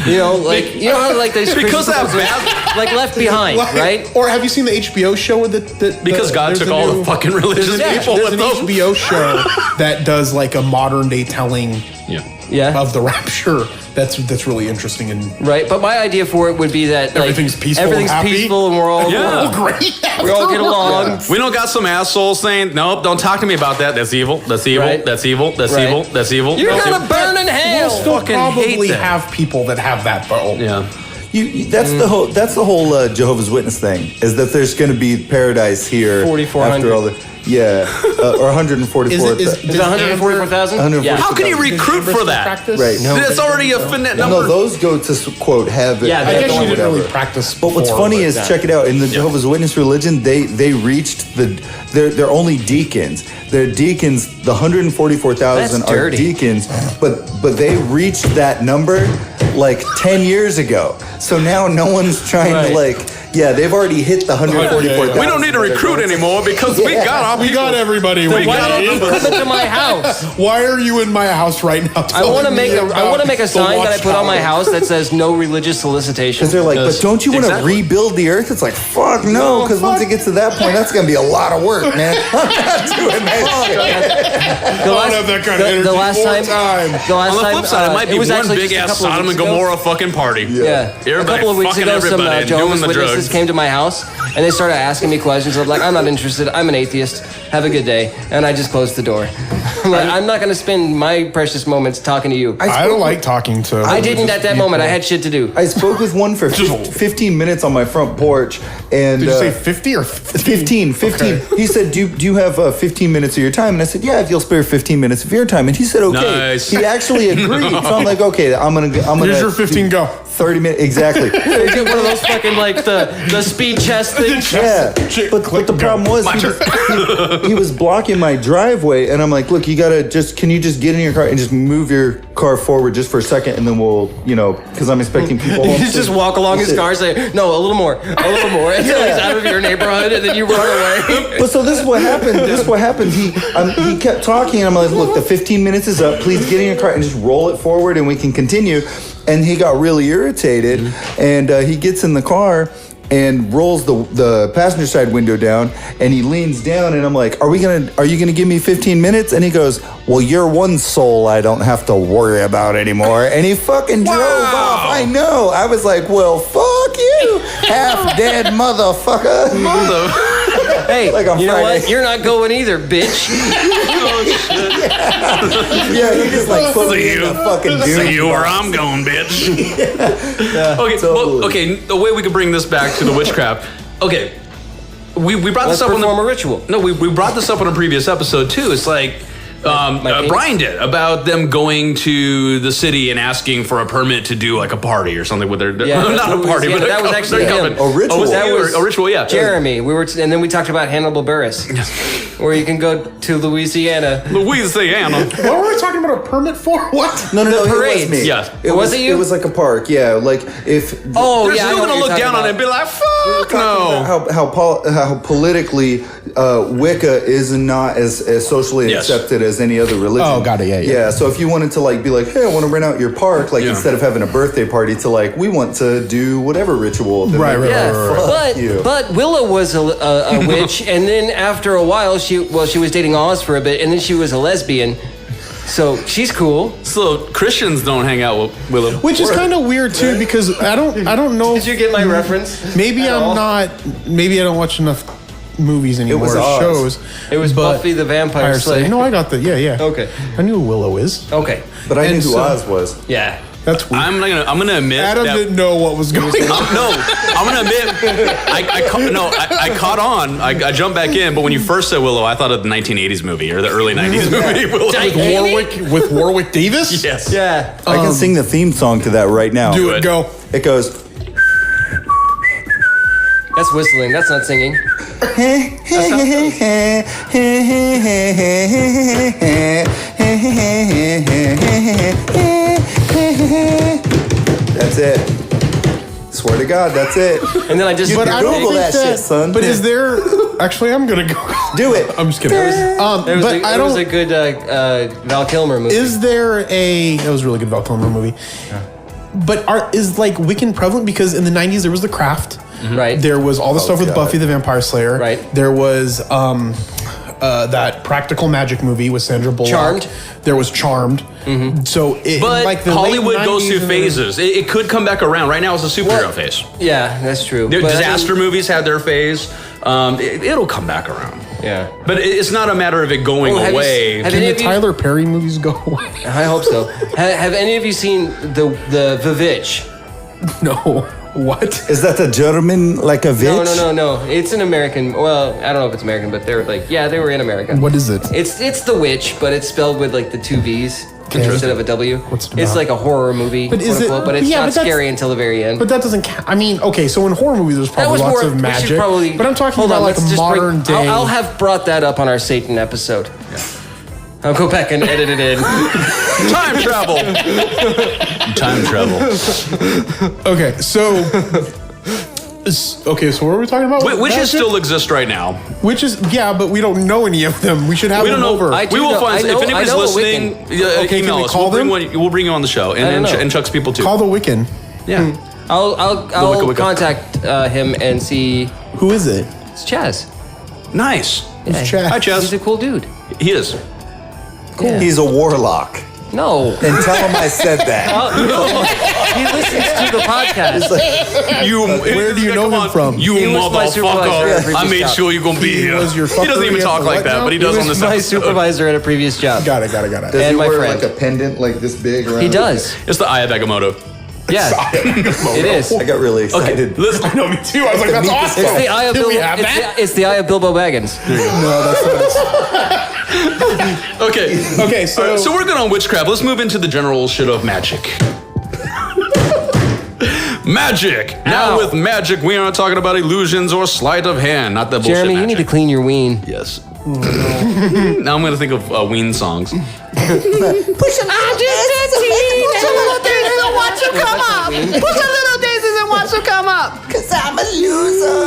You know, like how like they because that bad, like Left Behind, right? Or have you seen the HBO show with the because God took all the fucking religious people There's with an them. HBO show that does like a modern day telling of the rapture. That's really interesting and right. But my idea for it would be that like, everything's peaceful. Everything's and happy. peaceful, and we're all great. we all get along. We don't got some asshole saying, nope, don't talk to me about that. That's evil. That's evil. Right. That's evil. That's Right. evil. That's evil. You're That's gonna evil. burn in hell. We'll still Fucking probably hate that. have people that have that though. Yeah. That's the whole Jehovah's Witness thing, is that there's going to be paradise here 4,400. after all the or 144,000. Is it 144,000? Yeah. How can you recruit for that? Right. No. That's already a finite number. No, those go to quote heaven. Yeah, I guess you didn't whatever. really practice. But what's before, funny is, check it out. In the Jehovah's Witness religion, they reached they're only deacons. They're deacons. The 144,000 That's are dirty. deacons, but they reached that number like 10 years ago. So now no one's trying to like. Yeah, they've already hit the 144,000. We don't need to recruit anymore because we got our we got everybody. Why don't you come into my house? Why are you in my house right now? I want to make a sign that I put on my house that says no religious solicitation. Because they're like, but don't you want to Exactly. rebuild the earth? It's like, fuck no, because once it gets to that point, that's going to be a lot of work, man. I'm not doing that shit. The don't have that kind of energy the last more time, time. the last On the time, flip side, it might be was one actually big just a ass couple of Sodom and weeks ago. Gomorrah fucking party. Yeah. Everybody A couple of weeks fucking ago, some everybody Jehovah's doing the Witnesses drugs. came to my house and they started asking me questions. I'm like, I'm not interested. I'm an atheist. Have a good day. And I just closed the door. I'm not going to spend my precious moments talking to you. I don't like talking to. I didn't at that moment. I had shit to do. I spoke with one for 15 minutes on my front porch. And, Did you say 50 or 15? 15. Okay. He said, do you have 15 minutes of your time? And I said, yeah, if you'll spare 15 minutes of your time. And he said, okay. Nice. He actually agreed. So I'm like, okay, I'm gonna. Here's your 15, go. 30 minutes, exactly. They get one of those fucking like the speed chest things. Yeah, but the problem was he was blocking my driveway, and I'm like, look, can you just get in your car and just move your car forward just for a second, and then we'll, because I'm expecting people. You just walk along his car and say, no, a little more, until he's out of your neighborhood, and then you run away. But so this is what happened. He kept talking, and I'm like, look, the 15 minutes is up. Please get in your car and just roll it forward, and we can continue. And he got really irritated, and he gets in the car and rolls the passenger side window down, and he leans down, and I'm like, are you gonna give me 15 minutes? And he goes, well, you're one soul I don't have to worry about anymore. And he fucking drove off. I know. I was like, well, fuck you, half dead motherfucker. Hey, Like on you know Friday. what? You're not going either, bitch. Yeah, he just like put me in the fucking dude. See you where I'm going, bitch. Okay, totally. well, okay. The way we could bring this back to the witchcraft. Okay, we brought Let's this up on perform a ritual. No, we brought this up on a previous episode too. It's like Brian did about them going to the city and asking for a permit to do like a party or something with their not a party, but that was actually him. A ritual. That was a ritual, yeah. Jeremy. And then we talked about Hannibal Buress, where you can go to Louisiana. Louisiana. What were we talking about a permit for? What? No, The it parades. was me. Yes. Was it you? It was like a park, yeah. Like if Oh, They're yeah. I still know gonna what look you're down on talking it and be like, fuck no. how politically Wicca is not as socially Yes. accepted as any other religion. Oh, got it, yeah. Yeah, so if you wanted to like be like, hey, I want to rent out your park, like Yeah. instead of having a birthday party, to like, we want to do whatever ritual. then Right, they'd be right, like, right, fuck But you. but Willow was a witch, and then after a while, she was dating Oz for a bit, and then she was a lesbian. So she's cool. So Christians don't hang out with Willow. Which is kind of weird too, because I don't know. Did you get my reference? Maybe At I'm all? not. Maybe I don't watch enough movies anymore. It was Oz. Shows. It was but Buffy the Vampire Slayer. No, I got the yeah. Okay. I knew who Willow is. Okay. But I knew And who so- Oz was. Yeah. That's weird. I'm gonna admit Adam that. didn't know what was going on. I'm gonna admit, I caught on. I jumped back in, but when you first said Willow, I thought of the 1980s movie or the early 90s movie. Willow. With Warwick Davis? Yes. Yeah. I can sing the theme song to that right now. Do it, go. It goes. That's whistling. That's not singing. That's it. Swear to God, that's it. And then I just You can I don't Google think that shit, son. But is there? Actually, I'm gonna go. Do it. I'm just kidding. There was, But I there was don't. a good Val Kilmer movie. Is there a? That was a really good Val Kilmer movie. But is like Wiccan prevalent? Because in the 90s there was The Craft. right. There was all the stuff with God. Buffy the Vampire Slayer. Right. There was that Practical Magic movie with Sandra Bullock. Charmed. There was Charmed. So it, But like the Hollywood late goes 90s through and phases. It could come back around. Right now, it's a superhero phase. Yeah, that's true. The But I mean- disaster movies had their phase. It'll come back around. Yeah. But it's not a matter of it going Oh, have you away. s- have Can any the of you- Tyler Perry movies go away? I hope so. Have any of you seen the Vivitch? No. What? Is that a German, like a No, witch? no. It's an American. Well, I don't know if it's American, but they're like, yeah, they were in America. What is it? It's The Witch, but it's spelled with like the two V's instead of a W. What's it It's about? like a horror movie, But is it- but it's yeah, not but that's- scary until the very end. But that doesn't count. I mean, okay, so in horror movies, there's That probably was lots more. of we should magic. probably, but I'm talking hold about on, like let's just modern day. I'll have brought that up on our Satan episode. I'll go back and edit it in. Time travel. Time travel. Okay, so. Okay, so what are we talking about? Witches Magic? still exist right now. Witches, yeah, but we don't know any of them. We should have We don't them know. over. I do We will know- find. I know- If anybody's I know a listening, Okay, can email we us. call them? We'll bring you on the show, I don't and know. and Chuck's people too. Call the Wiccan. Yeah. I'll Wicca Wicca. contact him and see. Who is it? It's Chaz. Nice. Yeah. Chaz? Hi, Chaz. He's a cool dude. He is. Yeah. He's a warlock. No. And tell him I said that. He listens to the podcast. Where do you know him from? You He was my supervisor at a motherfucker! previous I made job. sure you're gonna be He here. was your He doesn't fucker even at talk the like what that, now? but he He does was on this my episode. supervisor at a previous job. Got it. And Does he my wear friend. like a pendant like this big around? He does. It's the Eye of Agamotto. Yeah. It is. I got really Okay, excited. listen. I know, me too. I was like, that's awesome. It's the eye of Did Bilbo. we have that? It's the eye of Bilbo Baggins. No, that's not. Okay. Okay, All right, so we're good on witchcraft. Let's move into the general shit of magic. Magic. Now Ow. with magic, we aren't talking about illusions or sleight of hand, not that bullshit Jeremy, you magic. need to clean your ween. Yes. Now I'm going to think of Ween songs.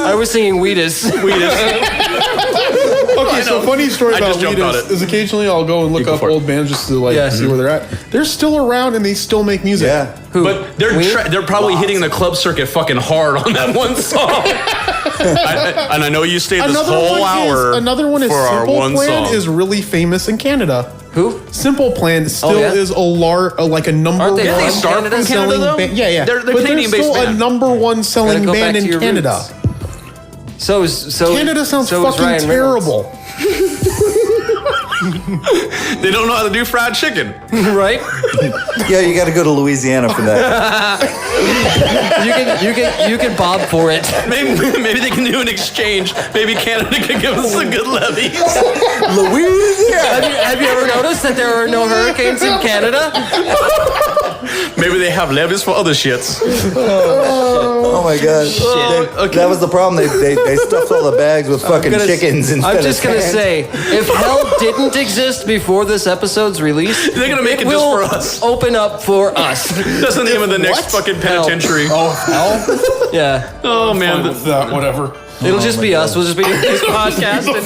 I was singing Wheatus. Okay, so funny story I about just jumped on Wheatus it. is occasionally I'll go and look go up for it. old bands just to like Yeah. see where they're at. They're still around and they still make music. Yeah. Who? But they're Ween? they're probably hitting the club circuit fucking hard on that one song. And I know you stayed this whole hour another one is for our Simple one Plan song. is really famous in Canada. Who? Simple Plan still yeah? is like a number Aren't they one from They start Canada? from Canada, selling though? band. Yeah. They're but Canadian-based still band. a number one selling Gotta go band back to in your Canada. roots. So Canada sounds so is fucking Ryan Reynolds. terrible. They don't know how to do fried chicken. Right? Yeah, you got to go to Louisiana for that. You can bob for it. Maybe they can do an exchange. Maybe Canada can give us a good levy. Louisiana. Have you ever noticed that there are no hurricanes in Canada? Maybe they have levies for other shits. Oh my god. That was the problem. They stuffed all the bags with fucking chickens instead I'm just of gonna fans. say, if hell didn't exist before this episode's release, They're gonna make it just will for us. Open up for us. That's the name of the next fucking penitentiary. Oh hell! Yeah, Oh man. Whatever. it'll just be us. We'll just be doing this podcast. And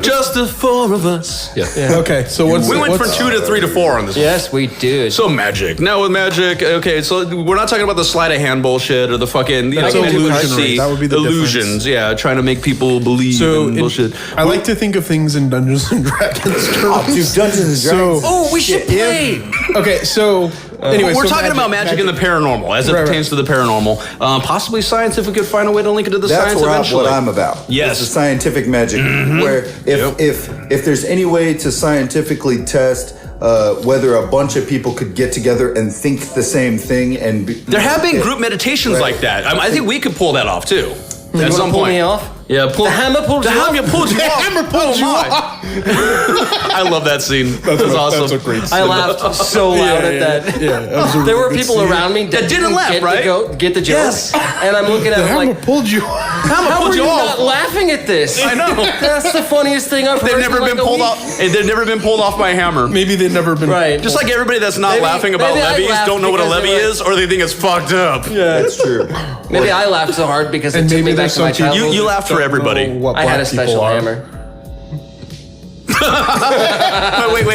Just the four of us. Yeah. Okay, so what's We went what's, from 2 to 3 to 4 on this. yes, we did. So magic. Now with magic, okay, so we're not talking about the sleight of hand bullshit or the fucking That's illusionary. That would be the illusions. difference. Yeah, trying to make people believe So in bullshit. I like to think of things in Dungeons and Dragons terms. Dude, Dungeons and Dragons. oh, we should play. Okay, so Anyway, we're so talking about magic and the paranormal as it pertains to the paranormal. Possibly science if we could find a way to link it to the science eventually. That's what I'm about. Yes. It's the scientific magic, where if there's any way to scientifically test whether a bunch of people could get together and think the same thing, and there have been group meditations like that. I think we could pull that off too. At some pull point. me off? Yeah, The hammer pulled you off? The hammer pulled you off. hammer pulled you off. I love that scene. That's awesome. That's a great scene. I laughed so loud at that. Yeah, there were people around me that didn't laugh, get right? Get the joke. Yes. And I'm looking at The him hammer like, pulled you. how are you not laughing at this? I know. That's the funniest thing I've heard. They've never been pulled off. They've never been pulled off by a hammer. Maybe they've never been. Right. Just like everybody that's not laughing about levies don't know what a levy is, or they think it's fucked up. Yeah, That's true. Maybe I laughed so hard because it took me back to my childhood. You laughed for everybody. I had a special hammer.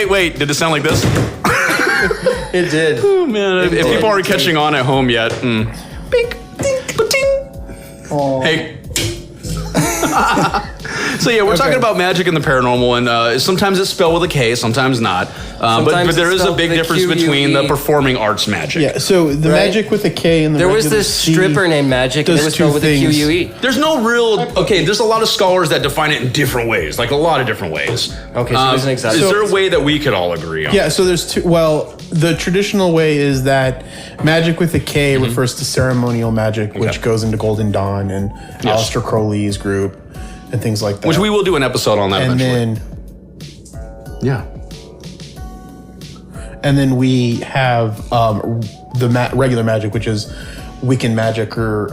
Wait. Did it sound like this? It did. Oh, man. If people aren't catching on at home yet. Bink, dink, ba-ting. Hey. So yeah, we're talking about magic and the paranormal, and sometimes it's spelled with a K, sometimes not. But there is a big difference between the performing arts magic. Yeah, so the magic with a K and the There was regular this C stripper named Magick, and does it was two spelled with a things. QUE. There's no real there's a lot of scholars that define it in different ways, like a lot of different ways. Okay, so there's an example. Is there a way that we could all agree on? Yeah, so there's two. Well, the traditional way is that magic with a K refers to ceremonial magic, which goes into Golden Dawn and Aleister Crowley's group and things like that. Which we will do an episode on that and eventually. And then we have the regular magic, which is Wiccan magic or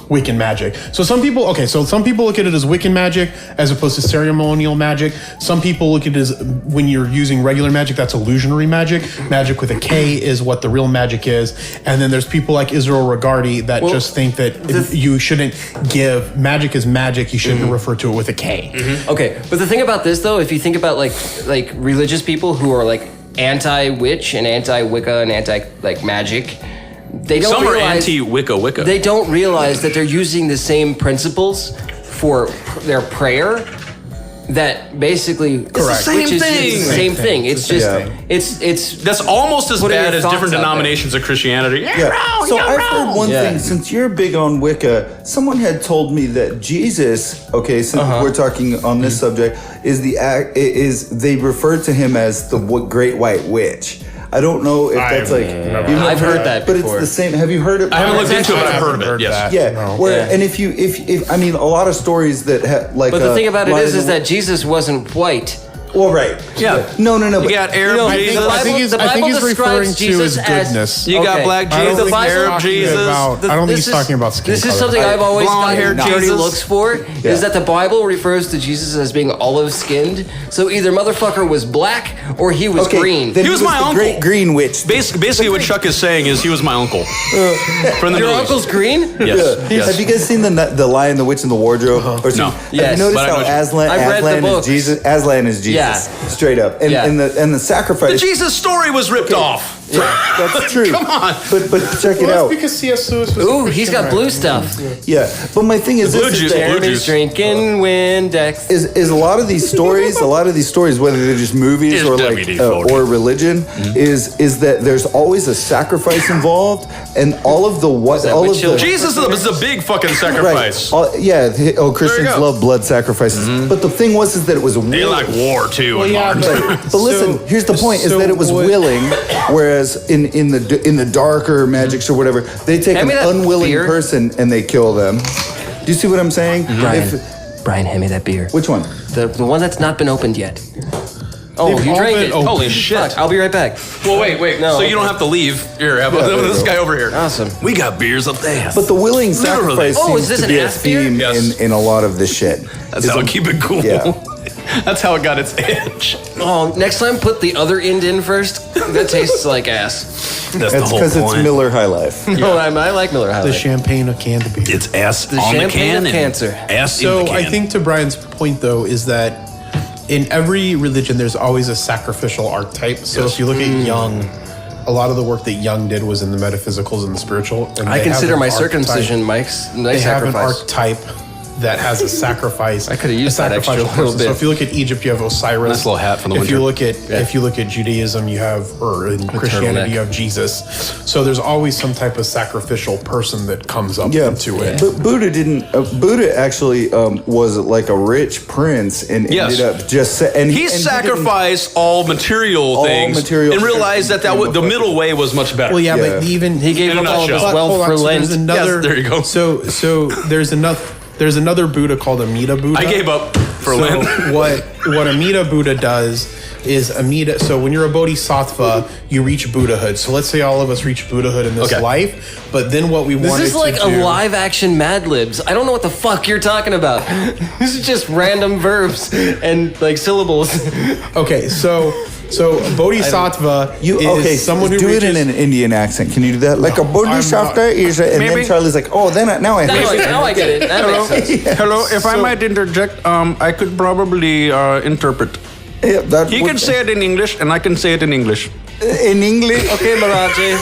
Wiccan magic. So some people look at it as Wiccan magic as opposed to ceremonial magic. Some people look at it as when you're using regular magic, that's illusionary magic. Magic with a K is what the real magic is. And then there's people like Israel Regardie that just think that you shouldn't give magic as magic. You shouldn't refer to it with a K. Okay, but the thing about this though, if you think about like religious people who are like anti-witch and anti-Wicca and anti-magic, they don't Some realize, are anti-Wicca. They don't realize that they're using the same principles for their prayer. That basically, It's the same thing. It's the same thing. It's just, it's that's almost as putting bad your as thoughts different out there. denominations of Christianity. Yeah. So I've heard one thing. Since you're big on Wicca, someone had told me that Jesus, since we're talking on this subject, is they refer to him as the Great White Witch. I don't know if that's I've heard that but before. it's the same. Have you heard it? I haven't looked into it, but I've heard of it. Yes. Yeah. And if I mean, a lot of stories that But the thing about it is that Jesus wasn't white. Well, right. Yeah. No. You got Arab Jesus. I think he's referring to his goodness. You got black Jesus, Arab Jesus. I don't think he's talking about skin This is color. something I've always Blonde-haired gotten dirty Jesus. looks for, is that the Bible refers to Jesus as being olive-skinned. So either motherfucker was black or he was green. Then He was my the uncle. Great Green Witch. Basically, what Chuck is saying is he was my uncle. From the Your Middle uncle's East. green? Yes. Yes. Have you guys seen the Lion, the Witch, and the Wardrobe? No. Have Yes, you noticed but I how know- Aslan I've read the is books. Jesus? Aslan is Jesus. Yeah. Straight up. And the sacrifice. The Jesus story was ripped off. That's true. Come on. But check it Well, out. that's because C.S. Lewis was Ooh, he's got blue stuff. Yeah. But my thing is blue this: juice- is that- blue Jeremy's juice. drinking Windex. is a lot of these stories, whether they're just movies It's or WD photo. or religion, is that there's always a sacrifice involved, and all of the Jesus is a big fucking sacrifice. Right. Christians go. love blood sacrifices. But the thing was is that it was They willing. like war too. Well, in yeah, modern But listen, here's the point: is that it was willing, whereas in the darker magics or whatever, they take Hand an me that unwilling beer. person and they kill them. Do you see what I'm saying? Brian, hand me that beer. Which one? The one that's not been opened yet. Oh, They've you all drank been it. opened. Holy shit. Fuck, I'll be right back. Well, wait. No, So you okay. don't have to leave. Here, have there you this go. guy over here. Awesome. We got beers up there. But the willing Literally. sacrifice Oh, is seems this to an be a ass beer? theme Yes. in a lot of this shit. That's how I keep it cool. Yeah. That's how it got its edge. Oh, next time put the other end in first. That tastes like ass. That's the That's whole because point. it's Miller High Life. No, I like Miller High the Life. champagne of canned beer. It's ass The on the champagne can of and cancer. ass in So the can. I think to Brian's point though is that in every religion there's always a sacrificial archetype. So if you look at Jung, a lot of the work that Jung did was in the metaphysicals and the spiritual. And I they consider have my an circumcision archetype. nice They have an sacrifice. archetype that has a sacrifice. I could have used that extra little bit. So if you look at Egypt, you have Osiris. Nice little hat for the If winter. you look at Judaism, you have, or in Christianity, you have Jesus. So there's always some type of sacrificial person that comes up into it. But Buddha didn't. Buddha actually was like a rich prince and ended up just. He sacrificed all material things and realized that the middle way was much better. Well, yeah, but even he gave up all of his wealth for Lent. There you go. So there's another Buddha called Amida Buddha. I gave up for Lent. What Amida Buddha does is Amida. So when you're a bodhisattva, you reach Buddhahood. So let's say all of us reach Buddhahood in this life, but then what we wanted to do. This is like a live action Mad Libs. I don't know what the fuck you're talking about. This is just random verbs and like syllables. Okay, so bodhisattva is someone who do reaches, it in an Indian accent. Can you do that? Like a bodhisattva is, and then Charlie's like, oh, now I get it. That makes sense. Hello, if I might interject, I could probably interpret. Yeah, He can say it in English, and I can say it in English. In English. Okay, Miraje.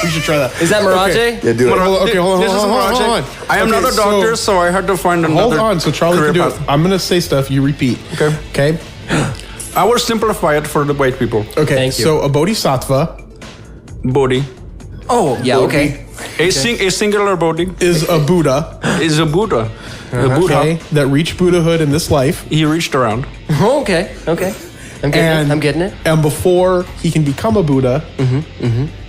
We should try that. Is that Miraje? Okay. Yeah, do it. Hold on. I am not a doctor, so I had to find another. Hold on, so Charlie can do it. I'm gonna say stuff. You repeat. Okay. I will simplify it for the white people. Okay. Thank you. So a bodhisattva. Bodhi. Oh, yeah. Okay. A singular Bodhi Is a Buddha. is a Buddha. A Buddha. Okay. That reached Buddhahood in this life. He reached around. Okay. I'm getting it. And before he can become a Buddha,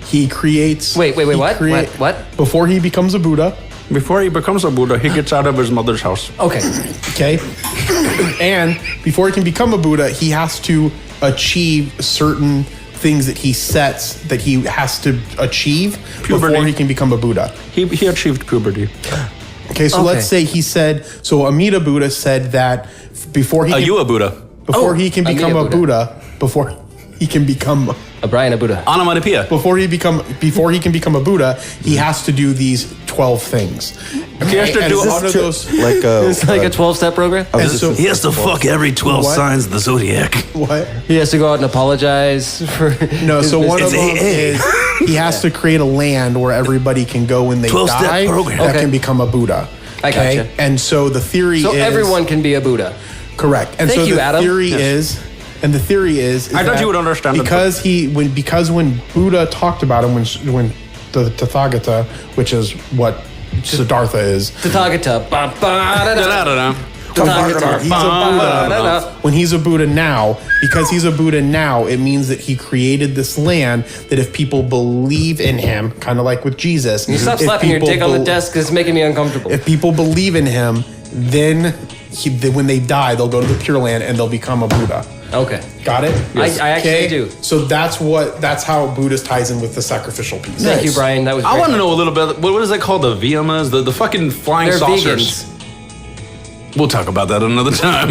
he creates. Wait. What? Before he becomes a Buddha. Before he becomes a Buddha, he gets out of his mother's house. Okay. And before he can become a Buddha, he has to achieve certain things that he sets that he has to achieve before he can become a Buddha. He achieved puberty. Okay, so let's say he said, so Amida Buddha said that before he You a Buddha. before he can become Amida a Buddha, before he can become A Brian, a Buddha. Onomatopoeia. before he can become a Buddha, he has to do these 12 things. He has to And do one all of those. Like It's like a 12-step program. And so, He has to fuck every 12 What? signs of the zodiac. what? He has to go out and apologize for. No, so one of It's them AA. is he has to create a land where everybody can go when they 12-step die program. that Okay. can become a Buddha. I gotcha. And so the theory So is everyone can be a Buddha. correct. And Thank so you, the Adam. theory is I thought that you would understand it, because when Buddha talked about him when the Tathagata, which is what Siddhartha is, Tathagata. Da-da-da-da. Tathagata. He's a Buddha. When he's a Buddha now, because he's a Buddha now, it means that he created this land that if people believe in him, kind of like with Jesus. You stop if slapping your people dick on the desk. It's making me uncomfortable. If people believe in him, then when they die, they'll go to the Pure Land and they'll become a Buddha. Okay. Got it? I actually do. So that's how Buddhist ties in with the sacrificial piece. Thank you, Brian. That was. I great. want to know a little bit. What is that called? The Viyamas? The fucking flying They're saucers. vegans. We'll talk about that another time.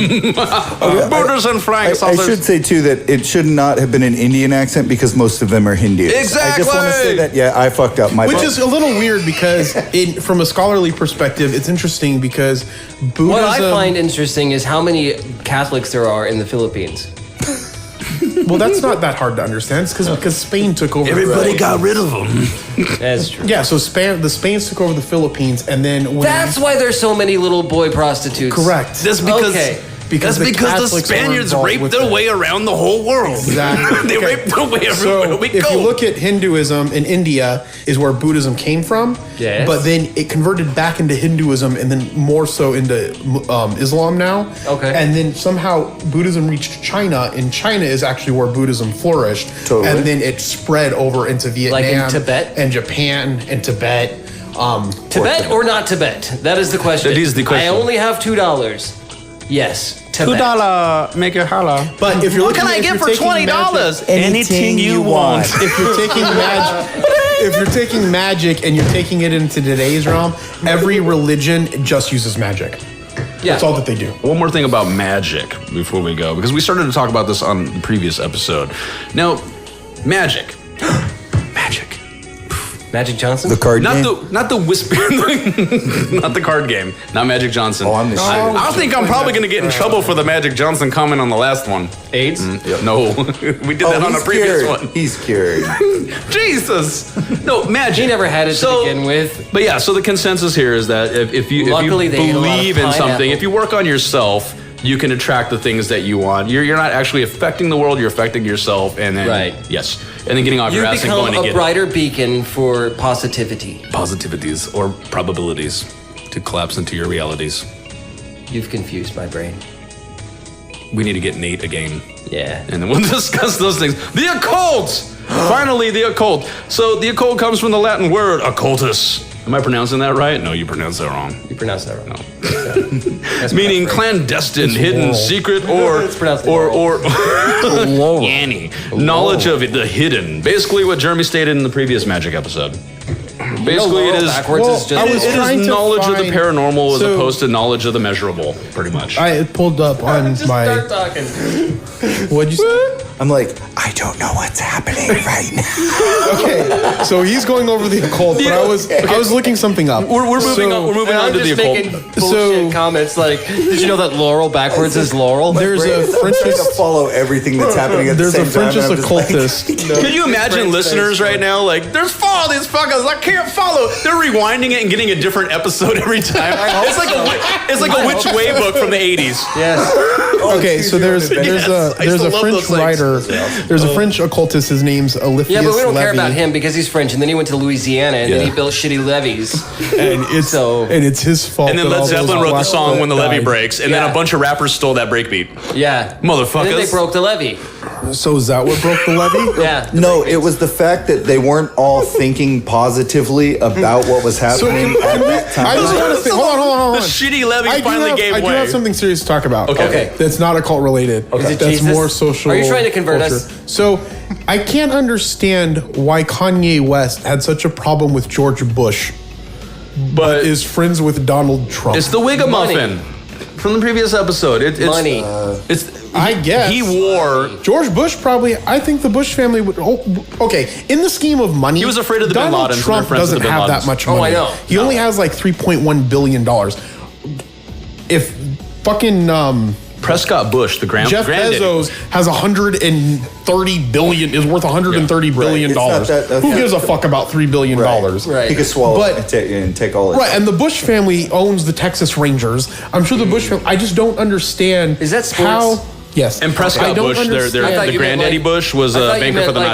Buddhas and flying I saucers. should say too that it should not have been an Indian accent because most of them are Hindu. Exactly. I just want to say that. Yeah, I fucked up. My Which part. is a little weird because, from a scholarly perspective, it's interesting because Buddhism. What I find interesting is how many Catholics there are in the Philippines. well, that's not that hard to understand. It's because Spain took over. Everybody got rid of them. That's true. Yeah, so the Spains took over the Philippines, and then when That's why there's so many little boy prostitutes. correct. That's because Okay. Because that's the because the Catholics were Spaniards involved raped with their it. way around the whole world. Exactly. They Okay. raped their way everywhere So we if go. you look at Hinduism in India is where Buddhism came from, Yes. but then it converted back into Hinduism and then more so into Islam now. Okay. And then somehow Buddhism reached China, and China is actually where Buddhism flourished. Totally. And then it spread over into Vietnam, Like in Tibet? and Japan, and Tibet. Tibet or not Tibet? That is the question. That is the question. I only have $2. Yes, Tibet. $2, make it holla. But if you're What can looking- I if get you're for taking $20? magic- Anything you want. if you're taking magic and you're taking it into today's realm, every religion just uses magic. Yeah. That's all that they do. One more thing about magic before we go, because we started to talk about this on the previous episode. Now, magic. Magic. Magic Johnson? The card game? Not the whisper, not the card game, not Magic Johnson. Oh, I'm the shit. I think I'm probably going to get in trouble for the Magic Johnson comment on the last one. AIDS? No, we did that on the previous one. He's cured. Jesus. No, Magic. He never had it to begin with. But yeah, so the consensus here is that if you believe in something, if you work on yourself, you can attract the things that you want. You're not actually affecting the world, you're affecting yourself, and then yes, and then getting off your ass and going to get a brighter beacon for positivity. Positivities or probabilities to collapse into your realities. You've confused my brain. We need to get Nate a game. Yeah. And then we'll discuss those things. The occult! Finally, the occult. So the occult comes from the Latin word occultus. Am I pronouncing that right? No, you pronounced that wrong. You pronounced that wrong. No. Meaning clandestine, hidden, secret, or Yanny. Knowledge of the hidden. Basically what Jeremy stated in the previous Magic episode. Basically, it is backwards. It is knowledge of the paranormal as opposed to knowledge of the measurable, pretty much. I pulled up on Start talking. What'd you say? I'm like, I don't know what's happening right now. Okay, so he's going over the occult, but I was looking something up. We're moving on. We're moving on to the making occult. bullshit comments like, did you know that Laurel backwards is Laurel? There's a trying to Frenchist. follow everything that's happening at the There's same a time. Frenchist and I'm just like, occultist. Can you imagine listeners right now? Like, there's four of these fuckers. I can't follow. They're rewinding it and getting a different episode every time. It's like a Which Way book from the 80s. Yes. Okay, so there's a French writer. There's a French occultist. His name's Olivier. Yeah, but we don't care Levy. about him because he's French, and then he went to Louisiana, and then he built shitty levees. And it's his fault. And then that Led all Zeppelin those wrote the black song When the folk Levee died. Breaks, and then a bunch of rappers stole that breakbeat. Yeah. Motherfuckers. And then they broke the levee. So is that what broke the levee? Yeah. No, it was the fact that they weren't all thinking positively about what was happening at that time. I just want to say, hold on. The shitty levee finally gave I do way. have something serious to talk about. Okay. That's not occult related. Is it That's Jesus? more social. Are you trying to convert culture. us? So I can't understand why Kanye West had such a problem with George Bush, but is friends with Donald Trump. It's the Wigamuffin from the previous episode. It's Money. I guess he wore. George Bush probably. I think the Bush family would. Okay, in the scheme of money, He was afraid of the Bin Donald Ladens and Trump their friends of doesn't the Bin have Ladens. that much Oh, money. I know. He only has like $3.1 billion. If fucking Prescott Bush, the Jeff granddaddy. Bezos has 130 billion, is worth 130 billion It's not dollars. that- Who gives a fuck about $3 billion? Right. He could swallow But- it and take all it. Right, and the Bush family owns the Texas Rangers. I'm sure the Bush family. I just don't understand. Is that sports? how? Yes. And Prescott I don't Bush, understand. I thought the you meant, granddaddy like- Bush was I a thought you banker meant for the like,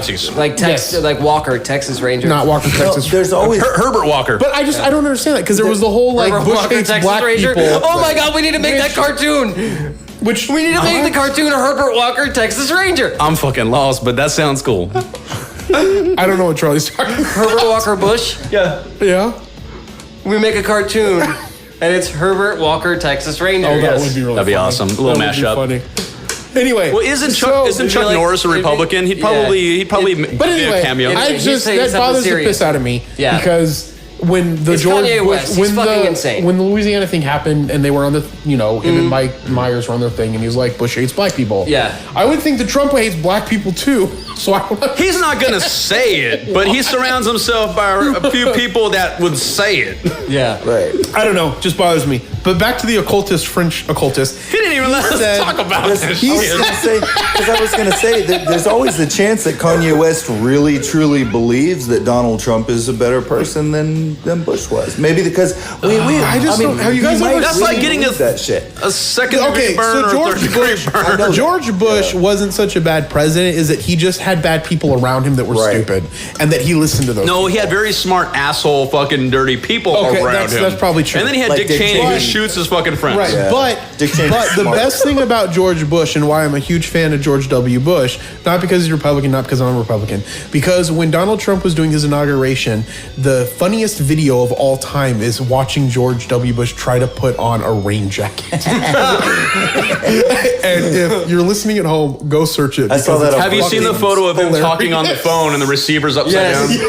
Nazis. Like like Walker, Texas Ranger. Not Walker, Texas. There's always Herbert Walker. But I don't understand that because there was the whole like Herbert Bush Walker, hates Texas black Ranger. people. Oh my God, we need to make that cartoon. Which We need to make the cartoon of Herbert Walker, Texas Ranger. I'm fucking lost, but that sounds cool. I don't know what Charlie's talking about. Herbert Walker Bush. Yeah. We make a cartoon, and it's Herbert Walker, Texas Ranger. Oh, that Yes. would be really That'd be funny. awesome. A little That would be mashup. funny. Anyway, Well, isn't it'd Chuck be like- Norris a it'd be- Republican? He'd probably But be anyway, a cameo. I He's just saying that something bothers the serious. piss out of me Yeah. because when the It's George Kanye Bush, West. He's fucking insane. when the Louisiana thing happened and they were on the him and Mike Myers were on their thing and he was like Bush hates black people. Yeah. I would think that Trump hates black people too. So I don't know. He's not gonna say it, but he surrounds himself by a few people that would say it. Yeah. right. I don't know. Just bothers me. But back to the French occultist. He didn't even let us said- talk about this. I was gonna say that there's always the chance that Kanye West really truly believes that Donald Trump is a better person than Bush was. Maybe because we I just don't- have you guys ever That's seen- like getting that shit. a second Okay, degree burn so or George third degree Bush, burn. George Bush wasn't such a bad president. Is that he just had bad people around him that were Right. stupid, and that he listened to those. No, he had very smart asshole fucking dirty people Okay, around that's- him. that's probably true. And then he had Like Dick Dick Cheney who Cheney. shoots his fucking friends. Right, Yeah. but Dick Cheney's the smart. best thing about George Bush and why I'm a huge fan of George W. Bush, not because he's Republican, not because I'm a Republican, because when Donald Trump was doing his inauguration, the funniest video of all time is watching George W. Bush try to put on a rain jacket. And if you're listening at home, go search it. I saw because that it's Have you seen the fucking photo of him hilarious. talking on the phone and the receiver's upside Yes. down?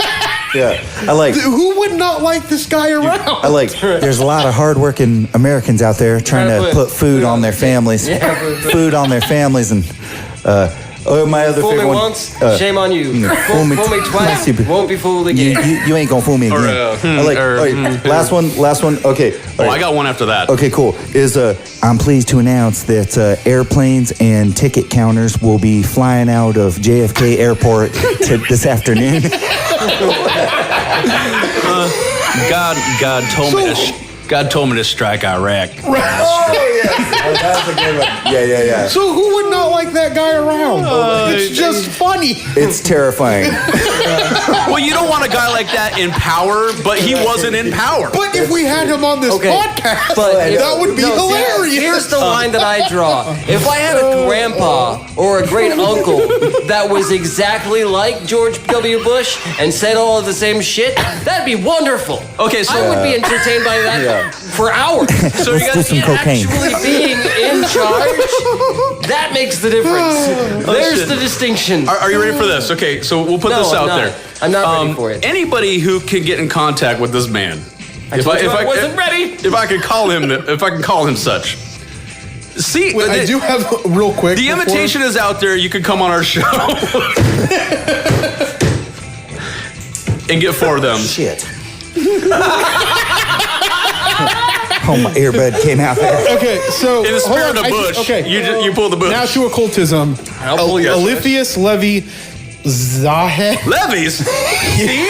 Yeah, I like. Who would not like this guy around? I like. There's a lot of hardworking Americans out there trying to put food on their families. Yeah, food on their families, and My other Fool me favorite one. once, shame on you. Fool me Fool me twice, won't be fooled again. You ain't gonna fool me again. Last one. Okay. I got one after that. Okay, cool. I'm pleased to announce that airplanes and ticket counters will be flying out of JFK Airport this afternoon. God told me to strike Iraq. Oh, that's a good one. Yeah. So who would not like that guy around? It's just funny. It's terrifying. Well, you don't want a guy like that in power, but he wasn't in power. But if we had him on this podcast, that would be hilarious. Here's the line that I draw. If I had a grandpa or a great uncle that was exactly like George W. Bush and said all of the same shit, that'd be wonderful. Okay, so I would be entertained by that for hours. So you got some cocaine. Actually being in charge, that makes the difference. There's the distinction. Are you ready for this? Okay, so we'll put this out there. I'm not ready for it. Anybody who can get in contact with this man, I wasn't ready. If I can call him such. See, Wait, I do have real quick. The invitation is out there. You can come on our show and get 4 of them. Shit. Oh, my earbud came out there. Okay, so in the spirit of Bush, you pull the Bush. Now to occultism. Eliphas Levi Zahe. Levies? See?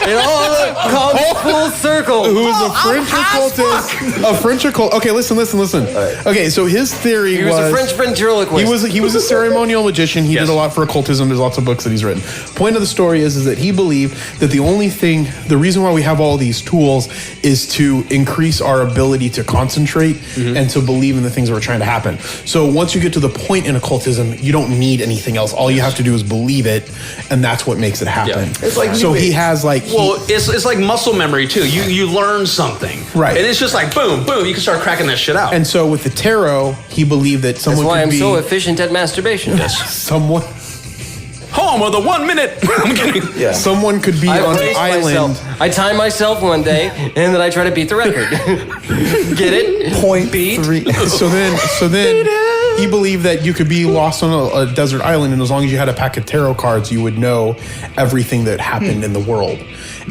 It all comes full circle. Who is a French occultist? A French occult. Okay, listen. Right. Okay, so his theory was a French ventriloquist. He was a ceremonial magician. He did a lot for occultism. There's lots of books that he's written. Point of the story is that he believed that the reason why we have all these tools is to increase our ability to concentrate and to believe in the things that are trying to happen. So once you get to the point in occultism, you don't need anything else. All you have to do is believe it, and that's what makes it happen. Yeah. It's like he has it's like muscle memory too. You learn something, right? And it's just like boom, boom. You can start cracking that shit out. And so with the tarot, he believed that someone. That's why I'm so efficient at masturbation. Someone. Home of the 1 minute. I'm kidding. Yeah. Someone could be on an island. I time myself one day, and then I try to beat the record. Get it? Point beat. 3. So then he believed that you could be lost on a desert island, and as long as you had a pack of tarot cards, you would know everything that happened in the world.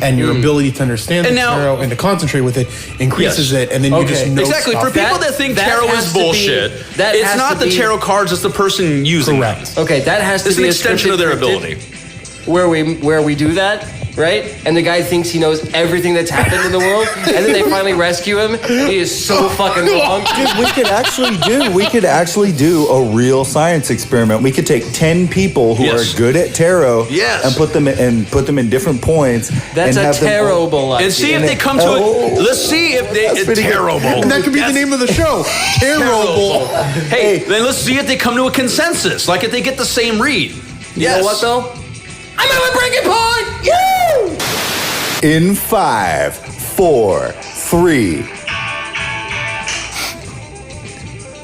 And your ability to understand the tarot and to concentrate with it increases it, and then you just know exactly. stuff. For people that think tarot is bullshit, it's not the tarot cards; it's the person using them. Okay, that has to be an extension of their ability. Where we do that, right? And the guy thinks he knows everything that's happened in the world, and then they finally rescue him. He is so fucking wrong. Dude, we could actually do a real science experiment. We could take 10 people who are good at tarot and put them in different points. That's a terrible idea. And see if they come to it. Let's see if it's terrible. And that could be the name of the show. Terrible. Hey, then let's see if they come to a consensus. Like if they get the same read. You know what though? I'm at a breaking point! In 5, 4, 3.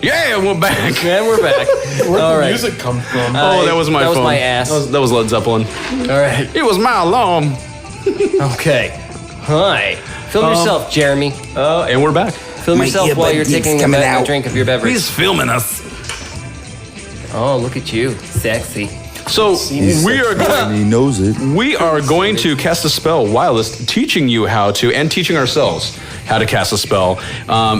Yeah, we're back. And we're back. Where'd the music come from? That was my phone. That was my ass. That was Led Zeppelin. All right. It was my alarm. Okay. Hi. Film yourself, Jeremy. And we're back. Film yourself while you're taking a drink of your beverage. He's filming us. Oh, look at you. Sexy. So we are going. He knows it. We are going to cast a spell while teaching you how to, and teaching ourselves how to cast a spell.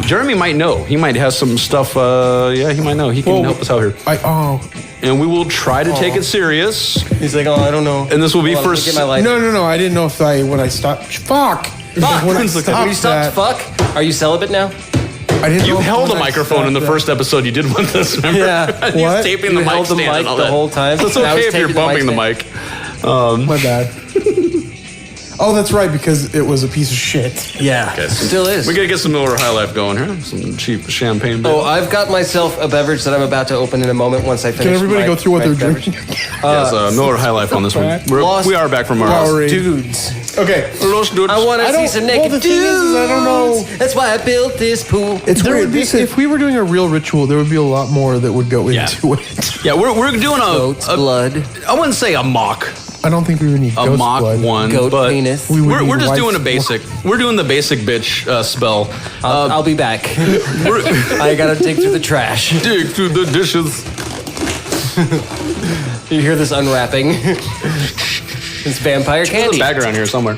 Jeremy might know. He might have some stuff. He might know. He can help us out here. And we will try to take it serious. He's like, I don't know. And this will be first. No. I didn't know if when I stopped. Fuck. When you stopped, fuck. Are you celibate now? You held a microphone in the first episode you did with this, remember? Yeah. He was taping the mic stand and all that. The whole time. So it's okay if you're bumping the mic. My bad. Oh, that's right, because it was a piece of shit. Yeah, okay, still is. We gotta get some Miller High Life going here. Some cheap champagne. Oh, I've got myself a beverage that I'm about to open in a moment once I finish. Can everybody go through what they're drinking? Yes, Miller High Life on this one. We are back from our dudes. Okay. Lost dudes. I want to see some naked dudes. I don't know. That's why I built this pool. It's weird. If we were doing a real ritual, there would be a lot more that would go into it. Yeah, we're doing goat's blood. I wouldn't say a mock. I don't think we would need a mock blood. one, goat but penis. We're just doing a basic. We're doing the basic bitch spell. I'll be back. I gotta dig through the trash. Dig through the dishes. You hear this unwrapping. It's vampire There's candy. a bag around here somewhere.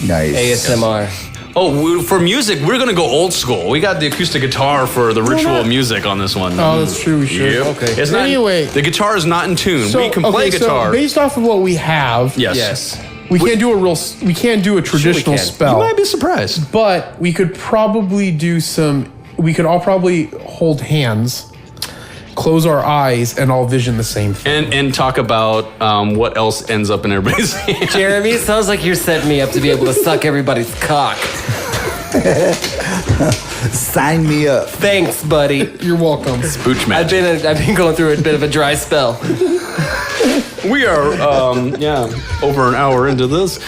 Nice. ASMR. Oh, for music, we're going to go old school. We got the acoustic guitar for the ritual music on this one. Oh, that's true. We should. Yep. Okay. It's not, Anyway. the guitar is not in tune. So, we can play guitar. So based off of what we have, Yes. we can't do a traditional can. spell. You might be surprised. But we could probably do some. We could all probably hold hands, close our eyes, and all vision the same thing. And talk about what else ends up in everybody's hand. Jeremy, it sounds like you're setting me up to be able to suck everybody's cock. Sign me up. Thanks, buddy. You're welcome. Pooch I've magic. been going through a bit of a dry spell. We are, over an hour into this.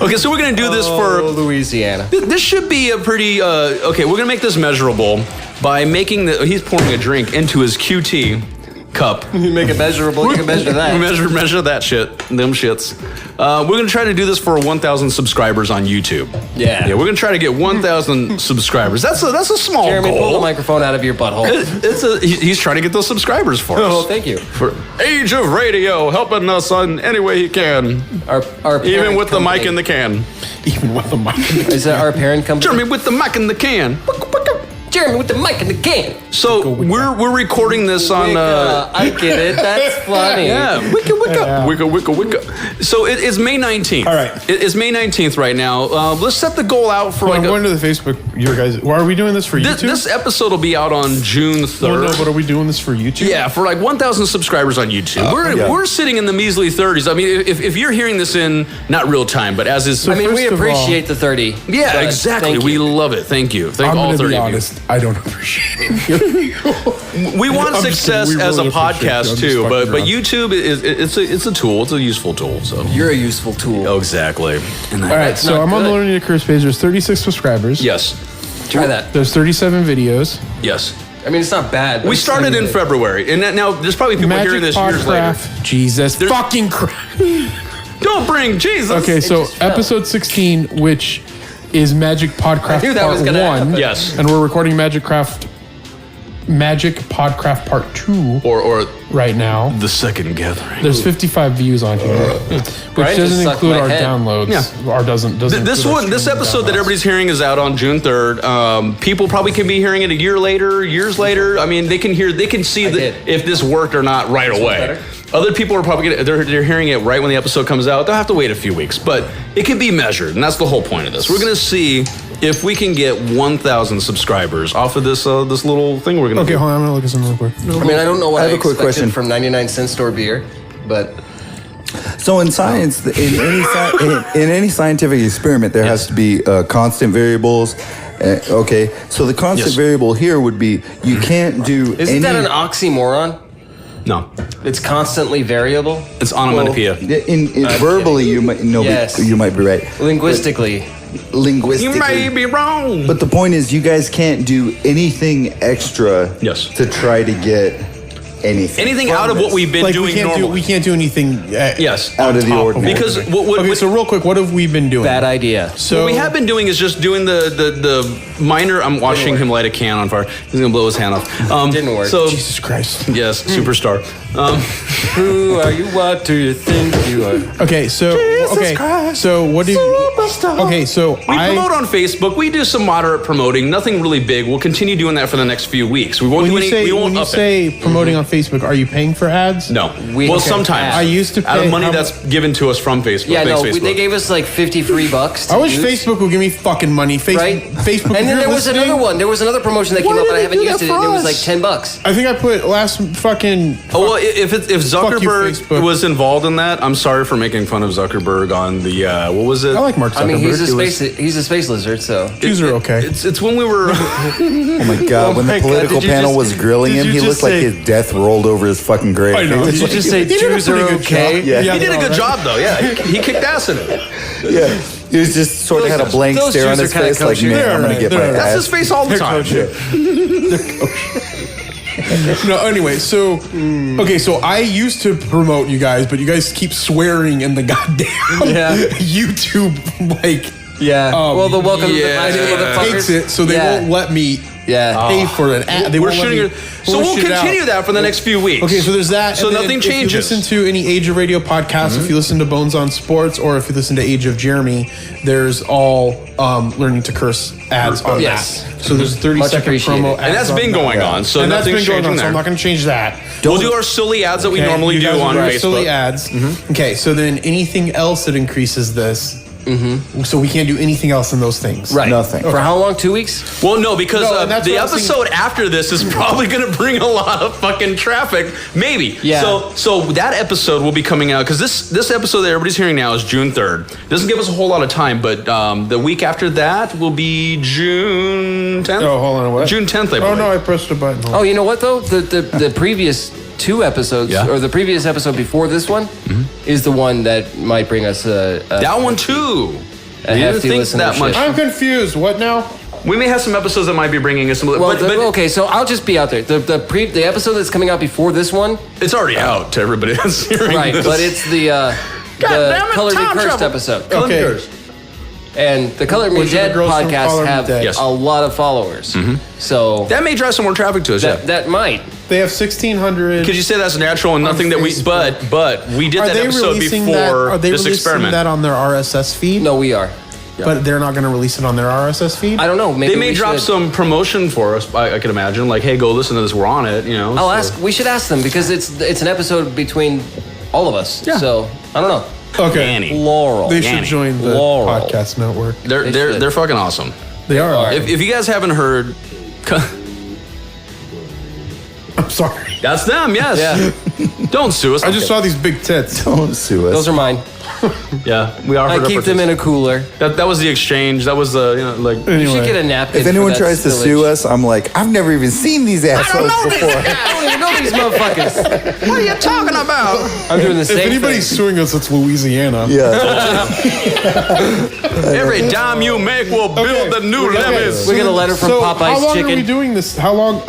Okay, so we're going to do this for... Louisiana. This should be a pretty... okay, we're going to make this measurable by making the... He's pouring a drink into his QT cup. You make it measurable, you can measure that. Measure that shit. Them shits. We're going to try to do this for 1,000 subscribers on YouTube. Yeah. We're going to try to get 1,000 subscribers. That's a small Jeremy, goal. pull the microphone out of your butthole. He's trying to get those subscribers for us. Oh, thank you. For Age of Radio, helping us on any way he can. Our Even with the company. mic in the can. Even with the mic. Is that our parent company? Jeremy with the mic in the can. Jeremy with the mic in the can. So we're recording this on. I get it. That's funny. Yeah, wicka. So it is May 19th. All right. It is May 19th right now. Let's set the goal out for I'm going to the Facebook. Your guys. Why are we doing this for YouTube? This episode will be out on June 3rd. Well, no, but are we doing this for YouTube? Yeah, for like 1,000 subscribers on YouTube. We're sitting in the measly 30s. I mean, if you're hearing this in not real time, but as is. I mean, we First of all- appreciate the 30. Yeah, but exactly. thank We you. love it. Thank you. Thank I'm all going to 30 be of you. honest. I don't appreciate it. We want I'm just success kidding. We as a really appreciate you. I'm podcast just too, fucking but around. YouTube it's a tool. It's a useful tool. So You're a useful tool. oh, exactly. All right, so not I'm on the good. Learning to Curse page. There's 36 subscribers. Yes. Try that. There's 37 videos. Yes. I mean, it's not bad. We started in February, and now there's probably people hearing this years later. Podcraft. Jesus fucking Christ. Don't bring Jesus. Okay, so just fell. episode 16, which is Magic Podcraft knew that Part was 1. gonna happen. Yes. And we're recording Magic Podcraft Part 2 Or right now. the second gathering. There's 55 views on here, which Right? doesn't Just suck include my our head. downloads. Yeah. Or doesn't This include our one, this streaming episode that downloads. everybody's hearing is out on June 3rd. People probably can be hearing it a year later, years later. I mean, they can see did. if this worked or not right away. better? Other people are probably they're hearing it right when the episode comes out. They'll have to wait a few weeks, but it can be measured, and that's the whole point of this. We're gonna see if we can get 1,000 subscribers off of this little thing we're gonna Okay, do. hold on. I'm going to look at something real quick. I mean, I don't know what I I, have a quick expected question. from 99-cent store beer, but So in science, in any scientific experiment, there has to be constant variables. Okay, so the constant Yes. variable here would be you can't do isn't any. that an oxymoron? No, It's constantly variable. it's onomatopoeia. in verbally, you might Yes. you might be right. Linguistically. Linguistically, You may be wrong. But the point is, you guys can't do anything extra. Yes. To try to get anything. Anything from out of what this. we've been doing normally. we can't do anything. Yes. Out of the top of ordinary. Because Okay. what Okay, so real quick, what have we been doing? Bad idea. So what we have been doing is just doing the minor. I'm watching him light a can on fire. He's gonna blow his hand off. Didn't work. So Jesus Christ. yes, superstar. Who are you? What do you think you are? Okay, so so what do you? Okay, so We promote on Facebook. We do some moderate promoting. Nothing really big. We'll continue doing that for the next few weeks. We won't when do you any. say We when won't you up say it. promoting on Facebook, are you paying for ads? No. We- well, okay. sometimes I used to out pay- of money how that's given to us from Facebook. Yeah, Thanks, no, Facebook. they gave us like 50 free bucks. I to wish use, Facebook would give me fucking money. Right? Facebook. if And then you're there was listening- another one. There was another promotion that Why came up, did but I they haven't do used that it. And for it was us? like $10. I think I put last fucking. Oh well, if Fuck you, Zuckerberg Facebook. was involved in that, I'm sorry for making fun of Zuckerberg on the what was it? I like Mark Zuckerberg. I mean, he's It was- a space lizard, so. Shoes are okay. It's when we were. Oh my god! When my the God, political did you panel just- was grilling did him, you he just looked like say- his death rolled over his fucking grave. I know. He was Did you like- just say He did a Jews are pretty good okay? job. Yeah. He did a good right? job though. Yeah, he kicked ass in it. Yeah, he was just sort of had a blank those stare on Jews his are kinda face, like, kosher. man, They're I'm gonna alright, get they're my alright. That's ass. his face all the time. No, anyway, so okay, so I used to promote you guys, but you guys keep swearing in the goddamn Yeah. YouTube like Yeah. Well, the welcome to the Yeah. class, it motherfuckers. takes it, so they Yeah. won't let me Yeah. pay for an ad. We're shooting it. So we'll continue that for the next few weeks. Okay, so there's that. So and nothing changes. If you listen to any Age of Radio podcasts, if you listen to Bones on Sports, or if you listen to Age of Jeremy, there's all learning to curse ads on that. So there's 30-second promo ads. And that's been going on, so and that's nothing's been going on, changing so I'm there. not going to change that. We'll do our silly ads that we normally do on Facebook. Silly ads. Okay, so then anything else that increases this. So we can't do anything else in those things. Right. Nothing. For how long? 2 weeks? Well, no, because the what I'm episode after this is probably going to bring a lot of fucking traffic. Maybe. Yeah. So that episode will be coming out because this episode that everybody's hearing now is June 3rd. Doesn't give us a whole lot of time, but the week after that will be June 10th. Oh, hold on. What? June 10th, I believe. Oh no, I pressed a button. Oh, you know what though? The previous 2 episodes, or the previous episode before this one, is the one that might bring us that one too. a hefty think listenership. that much. I'm confused. What now? We may have some episodes that might be bringing us some. Well, but okay, so I'll just be out there. The episode that's coming out before this one, it's already out to everybody that's hearing right? this. But it's the damn it, Color Me time Cursed travel. episode. Color Me Okay. Cursed. And the Color Me Which are the Dead girls from Color podcast Me have Dead. a lot of followers. So That may drive some more traffic to us. that might. They have 1,600. Could you say that's natural and nothing that we? Facebook. But we did Are that they episode releasing before that? Are they this releasing experiment. that on their RSS feed? No, we are. But they're not going to release it on their RSS feed. I don't know. Maybe They may we drop should. some promotion for us. I can imagine, like, "Hey, go listen to this. We're on it." You know. I'll so. ask. We should ask them because it's an episode between all of us. Yeah. So I don't know. Okay. Annie. Laurel. They should Yanny. join the Laurel. podcast network. They're should. they're fucking awesome. They are. If you guys haven't heard, I'm sorry. that's them. Yes. Yeah. Don't sue us. I just saw these big tits. Don't sue us. Those are mine. Yeah, we are. I keep them in a cooler. That was the exchange. That was the like. You should get a napkin. if anyone for that tries to spillage. sue us, I'm like, I've never even seen these assholes before. I don't even know these motherfuckers. What are you talking about? I'm doing the If same anybody's thing. suing us, it's Louisiana. Yeah. Every dime you make will build the new levees. We get a letter from So how Popeye's long Chicken. are we doing this? How long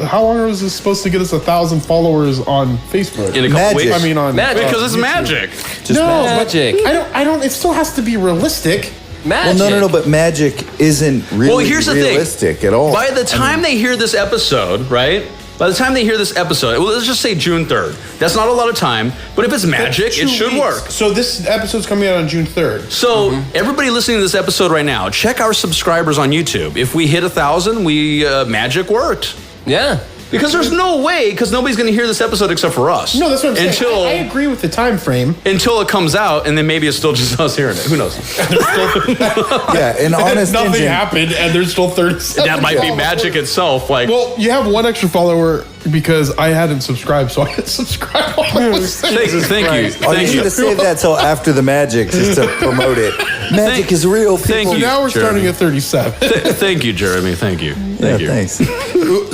is this supposed to get us 1,000 followers on Facebook? In a couple Magic. weeks. I mean, on Magic. because it's YouTube. magic. Magic. I don't. It still has to be realistic. Magic. Well, no, but magic isn't really Well, here's the realistic thing. at all. By the time they hear this episode, right? By the time they hear this episode, well, let's just say June 3rd. That's not a lot of time, but if it's magic, it 2 should weeks. work. So this episode's coming out on June 3rd. So everybody listening to this episode right now, check our subscribers on YouTube. If we hit 1,000, magic worked. Yeah. Because there's no way, because nobody's going to hear this episode except for us. No, that's what I'm saying. Until I agree with the time frame. until it comes out, and then maybe it's still just us hearing it. Who knows? Yeah, an honest Nothing engine. happened, and there's still 37. That might be magic itself. Like, Well, you have one extra follower because I hadn't subscribed, so I didn't subscribe. thank you, Oh, you thank need you. to save that till after the magic just to promote it. Magic is real, people. thank So you. now we're starting Jeremy. at 37. Thank you, Jeremy. Thank you. Yeah, Thank you. thanks.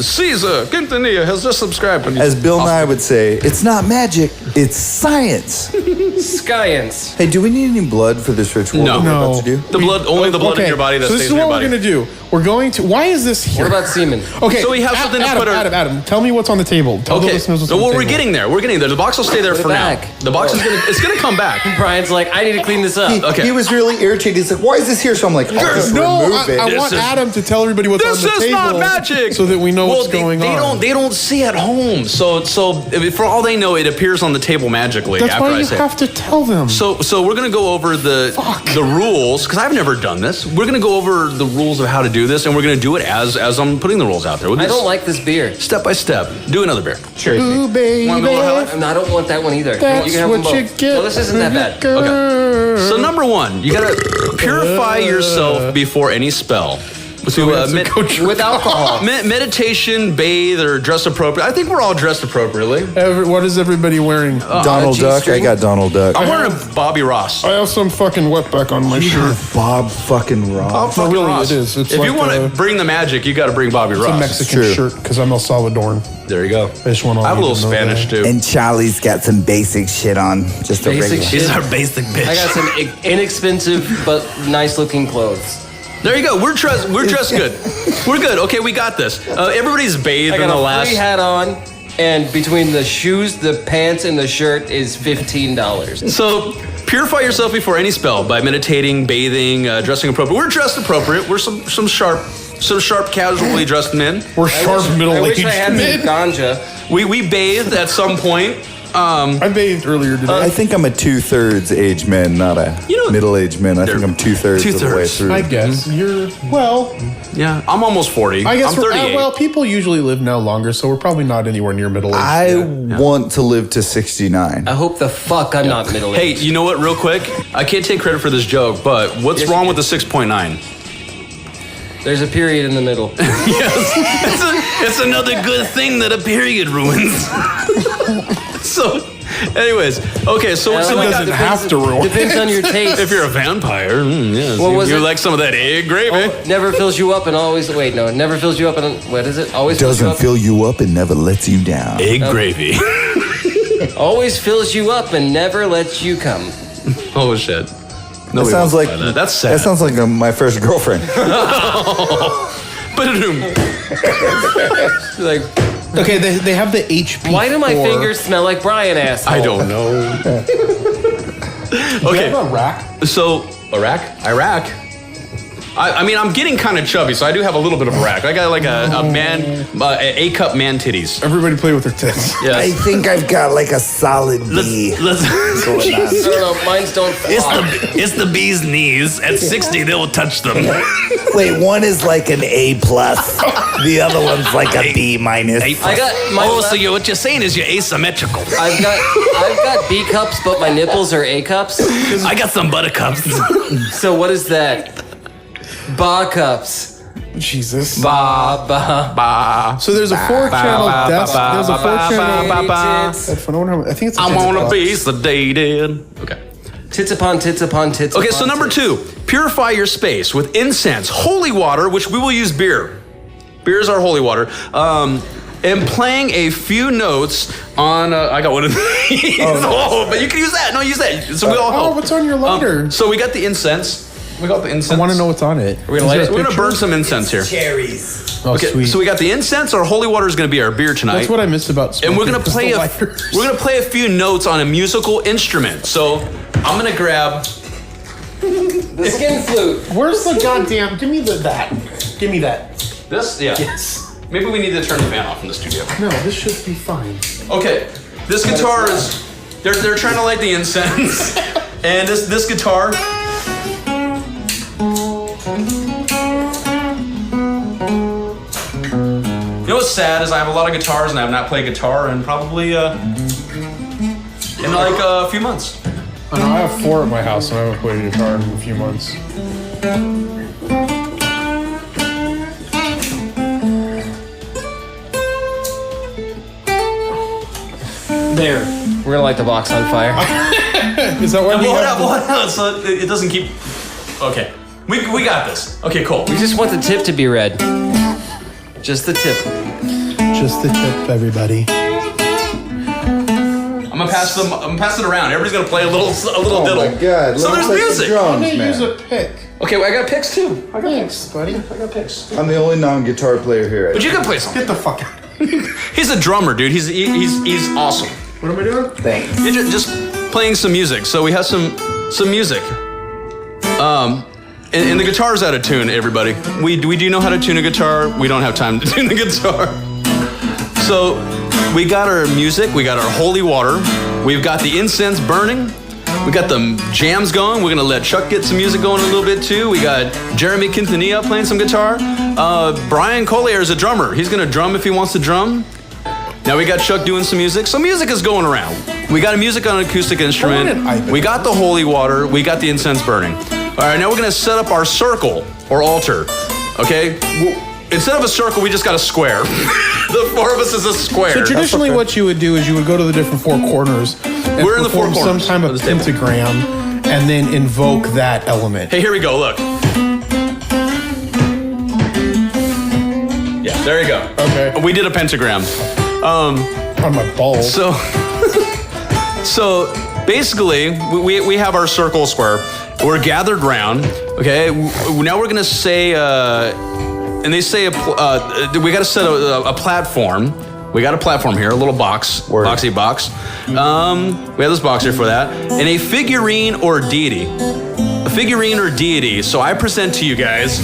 Caesar Quintanilla has just subscribed. As Bill Nye would say, it's not magic, it's science. Science. Hey, do we need any blood for this ritual No. that we're about No. to do? The blood, only the blood in your body that so stays this is in your what body. we're going to do. We're going to. Why is this here? What about semen? Okay. So we have something to Adam, put our- Adam, tell me what's on the table. Tell the Okay, listeners what's so on the well, table. we're getting there. We're getting there. The box will stay there for now. back. The box is gonna come back. Brian's like, I need to clean this up. Okay. He was really irritated. He's like, why is this here? So I'm like, I'll just No, remove it. I This want is- Adam to tell everybody what's on This the is table. not magic, so that we know what's going they on. They don't see at home. So for all they know, it appears on the table magically. That's after why I you say. have to tell them. So we're gonna go over the rules because I've never done this. We're gonna go over the rules of how to do this, and we're gonna do it as I'm putting the rules out there. We'll I do don't like this beer. step by step. Do another beer. Ooh, baby. Wanna go highlight? No, I don't want that one either. That's you can have what them you both. get. Well, this isn't that bad. Okay. So number one, you gotta purify yourself before any spell. So, With alcohol. meditation, bathe, or dress appropriately. I think we're all dressed appropriately. What is everybody wearing? Donald Duck. I got Donald Duck. I'm wearing a Bobby Ross. I have some fucking wetback on my shirt. Bob fucking Ross. Bob fucking really, Ross. it is. It's if like you want to bring the magic, you got to bring Bobby It's a Ross. Mexican true. shirt because I'm El Salvadoran. There you go. I just want all I have a you little to know Spanish that. too. And Charlie's got some basic shit on. Just a Basic regular. shit. He's our basic bitch. I got some inexpensive but nice looking clothes. There you go. We're dressed good. We're good. Okay, we got this. Everybody's bathed I in got the a last. free hat on, and between the shoes, the pants, and the shirt is $15. So purify yourself before any spell by meditating, bathing, dressing appropriate. We're dressed appropriate. We're some sharp some sharp, casually dressed men. We're sharp, I middle-aged wish I had men. some ganja. We bathed at some point. I bathed earlier today. I think I'm a 2/3 age man, not a middle-aged man. I think I'm 2/3 of the way through. I guess you're Yeah, I'm almost 40. I guess I'm 38. well, people usually live now longer, so we're probably not anywhere near middle age. I want to live to 69. I hope the fuck I'm not middle Hey, aged. you know what? Real quick, I can't take credit for this joke, but what's Yes, wrong you with the 6.9? There's a period in the middle. Yes, it's another good thing that a period ruins. So, anyways, okay, so It we got doesn't have to ruin. Depends on your taste. if you're a vampire, yes, What was you it? like some of that egg gravy. Never fills you up and always wait. No, it never fills you up and what is it? Always fills you Doesn't up. fill you up and never lets you down. Egg gravy. Always fills you up and never lets you come. Oh shit. That Nobody sounds wants like to buy that. That's sad. That sounds like my first girlfriend. Like, Okay, they have the HP. why do my fingers smell like Brian asshole? I don't know. Okay, a rack? so Iraq. I mean, I'm getting kind of chubby, so I do have a little bit of a rack. I got like a A-cup man titties. Everybody play with their tits. Yes. think I've got like a solid B. I don't know. Mine's don't. It's the bee's knees. At 60, they will touch them. Wait, one is like an A+. The other one's like a B-. I got my. What you're saying is you're asymmetrical. I've got B cups, but my nipples are A cups. I got some buttercups. So what is that? Ba cups. Jesus. Ba ba Ba. So there's a 4-channel desk. There's a 4-channel. tits. headphone. I think it's. I wanna be sedated. Okay. Tits upon tits upon tits. Okay, upon so number tits. 2, purify your space with incense, holy water, which we will use beer. Beer is our holy water. And playing a few notes on. I got one of these. Oh, but you can use that. No, use that. So we all help. what's on your lighter? So we got the incense. We got the incense. I want to know what's on it. We're gonna light it. We're gonna burn some incense here. Cherries. Oh, Okay, sweet. so we got the incense. Our holy water is gonna be our beer tonight. That's what I missed about. And we're gonna smoking, play is the lighters. we're gonna play a few notes on a musical instrument. So I'm gonna grab. The skin flute. Where's the goddamn? Give me that. Give me that. This? Yeah. Yes. Maybe we need to turn the fan off in the studio. No, this should be fine. Okay, this guitar is. They're trying to light the incense, and this guitar. You know what's sad is I have a lot of guitars and I have not played guitar in probably in like a few months. I know I have 4 at my house, and I haven't played a guitar in a few months. There. We're gonna light the box on fire. Is that why we have? Hold on, so it doesn't keep. Okay, we got this. Okay, cool. We just want the tip to be red. Just the tip. Just the tip, everybody. I'm gonna pass it around. Everybody's gonna play a little Oh diddle. my God! So let me there's play some music. drums, Use man. a pick. Okay, well, I got picks too. I got picks, buddy. I got picks. I'm the only non-guitar player here. But you can play something. Get the fuck out. He's a drummer, dude. He's awesome. What am I doing? Thanks. You're just playing some music. So we have some music. And the guitar's out of tune, everybody. We do know how to tune a guitar. We don't have time to tune the guitar. So we got our music. We got our holy water. We've got the incense burning. We got the jams going. We're gonna let Chuck get some music going a little bit too. We got Jeremy Quintanilla playing some guitar. Brian Collier is a drummer. He's gonna drum if he wants to drum. Now we got Chuck doing some music. So music is going around. We got music on an acoustic instrument. We got the holy water. We got the incense burning. All right, now we're gonna set up our circle or altar. Okay? Instead of a circle, we just got a square. The 4 of us is a square. So traditionally, what you would do is you would go to the different 4 corners. And We're in the 4 perform corners some type of of the table. pentagram, and then invoke that element. Hey, here we go. Look. Yeah, there you go. Okay. We did a pentagram. On my balls. So basically, we have our circle square. We're gathered round. Okay. Now we're gonna say, and they say we got to set a platform. We got a platform here, a little box, boxy box. We have this box here for that, and a figurine or deity. A figurine or deity. So I present to you guys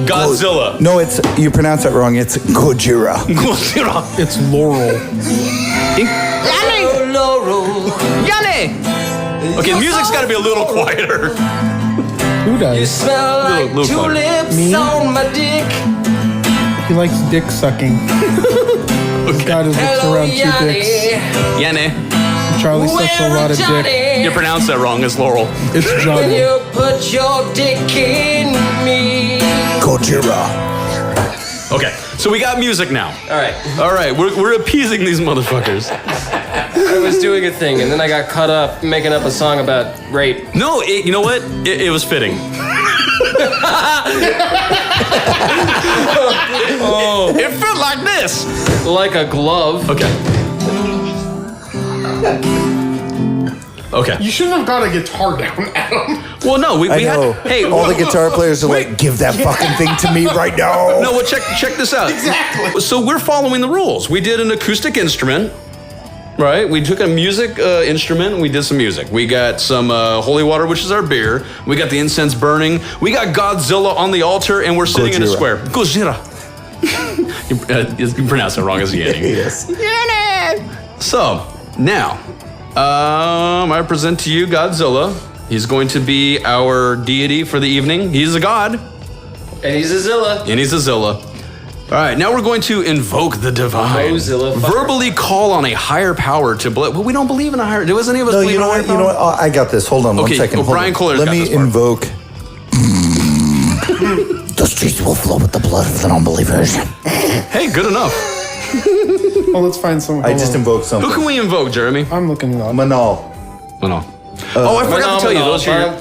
Godzilla. No, you pronounce it wrong. It's Gojira. Gojira. It's Laurel. Yanni. Okay, the music's got to be a little quieter. Who You does? smell like Little quieter. tulips Me? on my dick. He likes dick sucking. He's got his lips Hello, around two dicks. Yanni. Yanni. Charlie sucks a lot of dick. Johnny? You pronounced that wrong. It's Laurel. It's When Johnny. you put your dick in me. Gojira. Okay, so we got music now. All right. We're appeasing these motherfuckers. I was doing a thing, and then I got caught up making up a song about rape. No, you know what? It was fitting. It fit like this. Like a glove. Okay. Okay. You shouldn't have got a guitar down, Adam. Well, no, we I know. had. Hey, all the guitar players are like, give that fucking thing to me right now. No, well, check this out. Exactly. So we're following the rules. We did an acoustic instrument, right? We took a music instrument and we did some music. We got some holy water, which is our beer. We got the incense burning. We got Godzilla on the altar, and we're sitting in a Gojira. square. Gojira. You pronounce it wrong as Yanni. Yes. So now, I present to you Godzilla. He's going to be our deity for the evening. He's a god. And he's a Zilla. And he's a Zilla. All right, now we're going to invoke the divine. Mozilla fucker. Verbally call on a higher power to well, we don't believe in a higher. Does any of us No, believe you know in a higher what? You know what? power? I got this. Hold on Okay, one second. well, Hold Brian on. Kohler's Let got me this part. invoke. The streets will flow with the blood of the non-believers. Hey, good enough. Well, let's find some. I just invoked Who something. can we invoke, Jeremy? I'm looking up. Manal. Oh, no. Oh, I forgot to tell you. Those are your...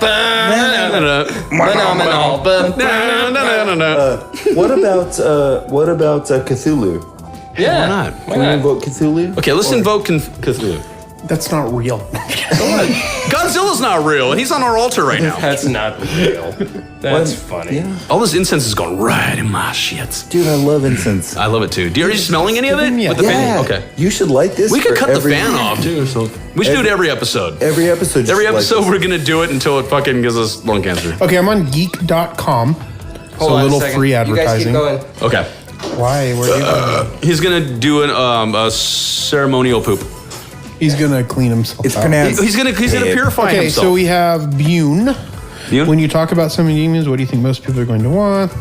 What about Cthulhu? Yeah. Why not? Why Can we not? invoke Cthulhu? Okay, let's invoke Cthulhu. That's not real. Godzilla's not real. He's on our altar right now. That's not real. That's funny. Yeah. All this incense is going right in my shit. Dude, I love incense. I love it too. Are you smelling any of it? Yeah. With the fan? Yeah. Okay. You should light this. We could for cut the every- fan off too. So we should do it every episode. Every episode. just Every light episode, this. we're gonna do it until it fucking gives us lung cancer. Okay, I'm on geek.com. Hold So on a little second. free You guys keep advertising. going. Okay. Why? Where are you going? He's gonna do a ceremonial poop. He's gonna clean himself It's out. pronounced. He's gonna purify Okay, himself. so we have Bune. Bune? When you talk about summoning demons, what do you think most people are going to want?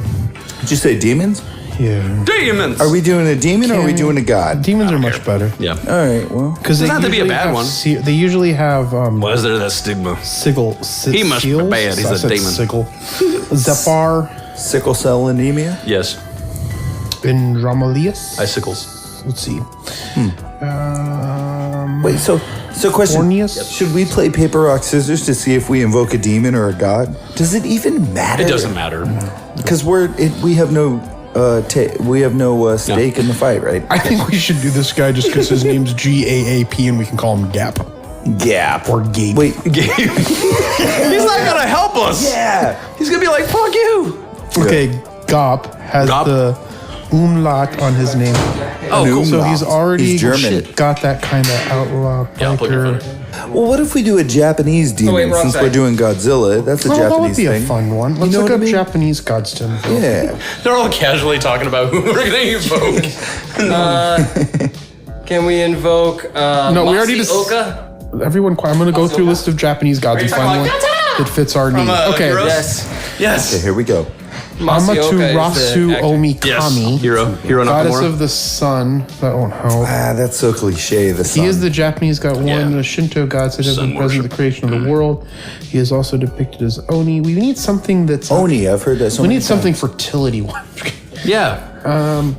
Did you say demons? Yeah. demons. Are we doing a demon or are we doing a god? Demons are much better. Yeah. All right. Well, Because they Doesn't have to be a usually bad have one. They usually have Why is there that stigma? sigil. He must be seals? bad. He's I a said demon. Sigil. Zephyr sickle cell anemia. Yes. and Romelius. Icicles. Let's see. Wait. So question. Orneus? Should we play paper rock scissors to see if we invoke a demon or a god? Does it even matter? It doesn't matter. Because we have no stake in the fight, right? I think we should do this guy just because his name's GAAP and we can call him Gap Gap or Gape. Wait. He's not gonna help us. Yeah. He's gonna be like, fuck you. Okay, Gop has Gop? the umlaut on his name. Oh, cool. So he's already He's German. got that kind of outlaw. Yeah, I'll put your biker. phone. Well, what if we do a Japanese demon wait, wrong since side. we're doing Godzilla? That's a Oh, that would Japanese be thing. a fun one. Let's know look what I up mean? Japanese gods to invoke. Yeah. They're all casually talking about who we're gonna invoke. Can we invoke No, we already Oka? Everyone, I'm going to go through a list of Japanese gods and find one that fits our need. Okay, Heroes? Yes. Yes. Okay, here we go. Amaterasu Masioka is the actor. Omikami, Yes. Hero goddess Nakamura. of the sun. That won't help. That's so cliche. The sun. He is the Japanese god, one Yeah. of the Shinto gods that has Sun been present in the worship. creation of the world. He is also depicted as Oni. We need something that's Oni. I've heard that so We many need something times. fertility one. Yeah.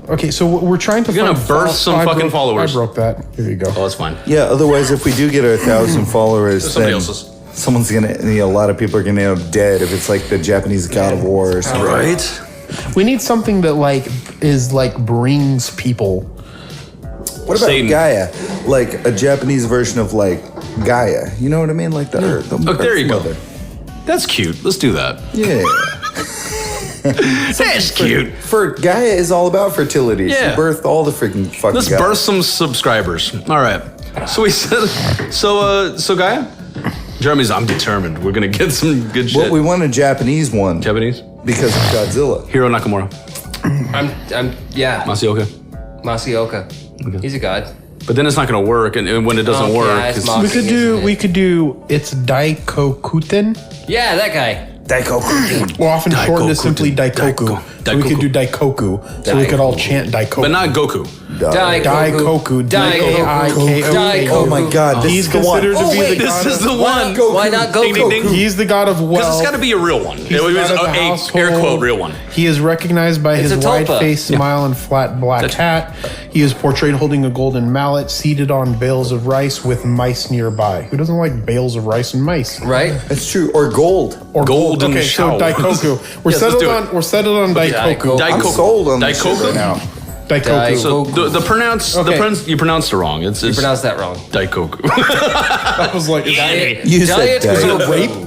Okay, so we're trying to You're gonna find birth some I fucking broke- followers. I broke that. Here you go. Oh, that's fine. Yeah. Otherwise, if we do get our 1,000 followers, Somebody then else's. someone's gonna. A lot of people are gonna end up dead if it's like the Japanese god of war or something. Right. We need something that brings people. What about Satan. Gaia? Like a Japanese version of like Gaia. You know what I mean? Like the Earth. The Look, there you go. Mother. That's cute. Let's do that. Yeah. That's cute. For Gaia is all about fertility. Yeah. She birthed all the freaking fucking. Let's guys. birth some subscribers. All right. So we said, so Gaia? Jeremy's, I'm determined. We're gonna get some good shit. Well, we want a Japanese one. Japanese? Because of Godzilla. Hiro Nakamura. Yeah. Masaoka. Okay. He's a god. But then it's not going to work, and when it doesn't work, yeah, it's we could do. It's Daikokuten. Yeah, that guy. Daikoku. Or often shortened as simply Daikoku. So we could do Daikoku. So we could all chant Daikoku. but not Goku. Daikoku. Daikoku. Oh my God, this He's is the one. considered to be the This god is the of... one. Why not Goku? Ding, ding, ding. He's the god of Because wealth. it's got to be a real one. He's It was the god of the a household. air quote real one. He is recognized by It's his a wide tulpa. face, smile, and flat black hat. He is portrayed holding a golden mallet, seated on bales of rice with mice nearby. Who doesn't like bales of rice and mice? Right? It's true. Or gold. Or Golden Okay, so shower. Daikoku. We're Yes, let's settled do on. it. We're settled on Daikoku. I'm sold on this shit Daikoku? right now. Daikoku. So the pronounce Okay. you pronounced it wrong. It's You pronounced that wrong. Daikoku. I was like, You said Koku.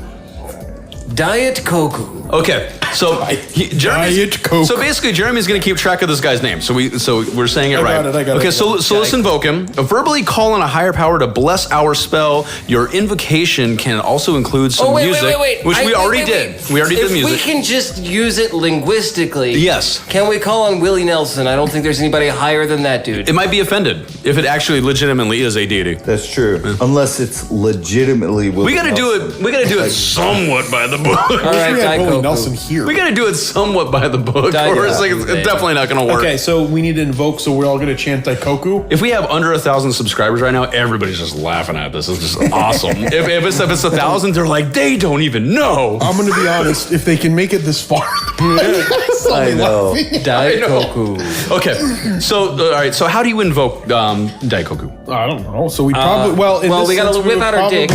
Diet Koku. Okay, so Diet Coke. So basically, Jeremy's going to keep track of this guy's name. So we're saying it right. I got it. Okay, so let's invoke him. Verbally call on a higher power to bless our spell. Your invocation can also include some music, which we already did. We already did music. If we can just use it linguistically, Yes. Can we call on Willie Nelson? I don't think there's anybody higher than that dude. It might be offended if it actually legitimately is a deity. That's true. Unless it's legitimately Willie We got to do it. We got to do it somewhat by the book. All right, we had Willie Daikoku. Nelson here. We got to do it somewhat by the book, Daikoku. or it's definitely not going to work. Okay, so we need to invoke, so we're all going to chant Daikoku. If we have under 1,000 subscribers right now, everybody's just laughing at this. It's just awesome. if it's 1,000, they're like, they don't even know. I'm going to be honest, if they can make it this far. I know. Daikoku. Okay, so all right. So how do you invoke Daikoku? I don't know. So we probably, we gotta whip out our dick.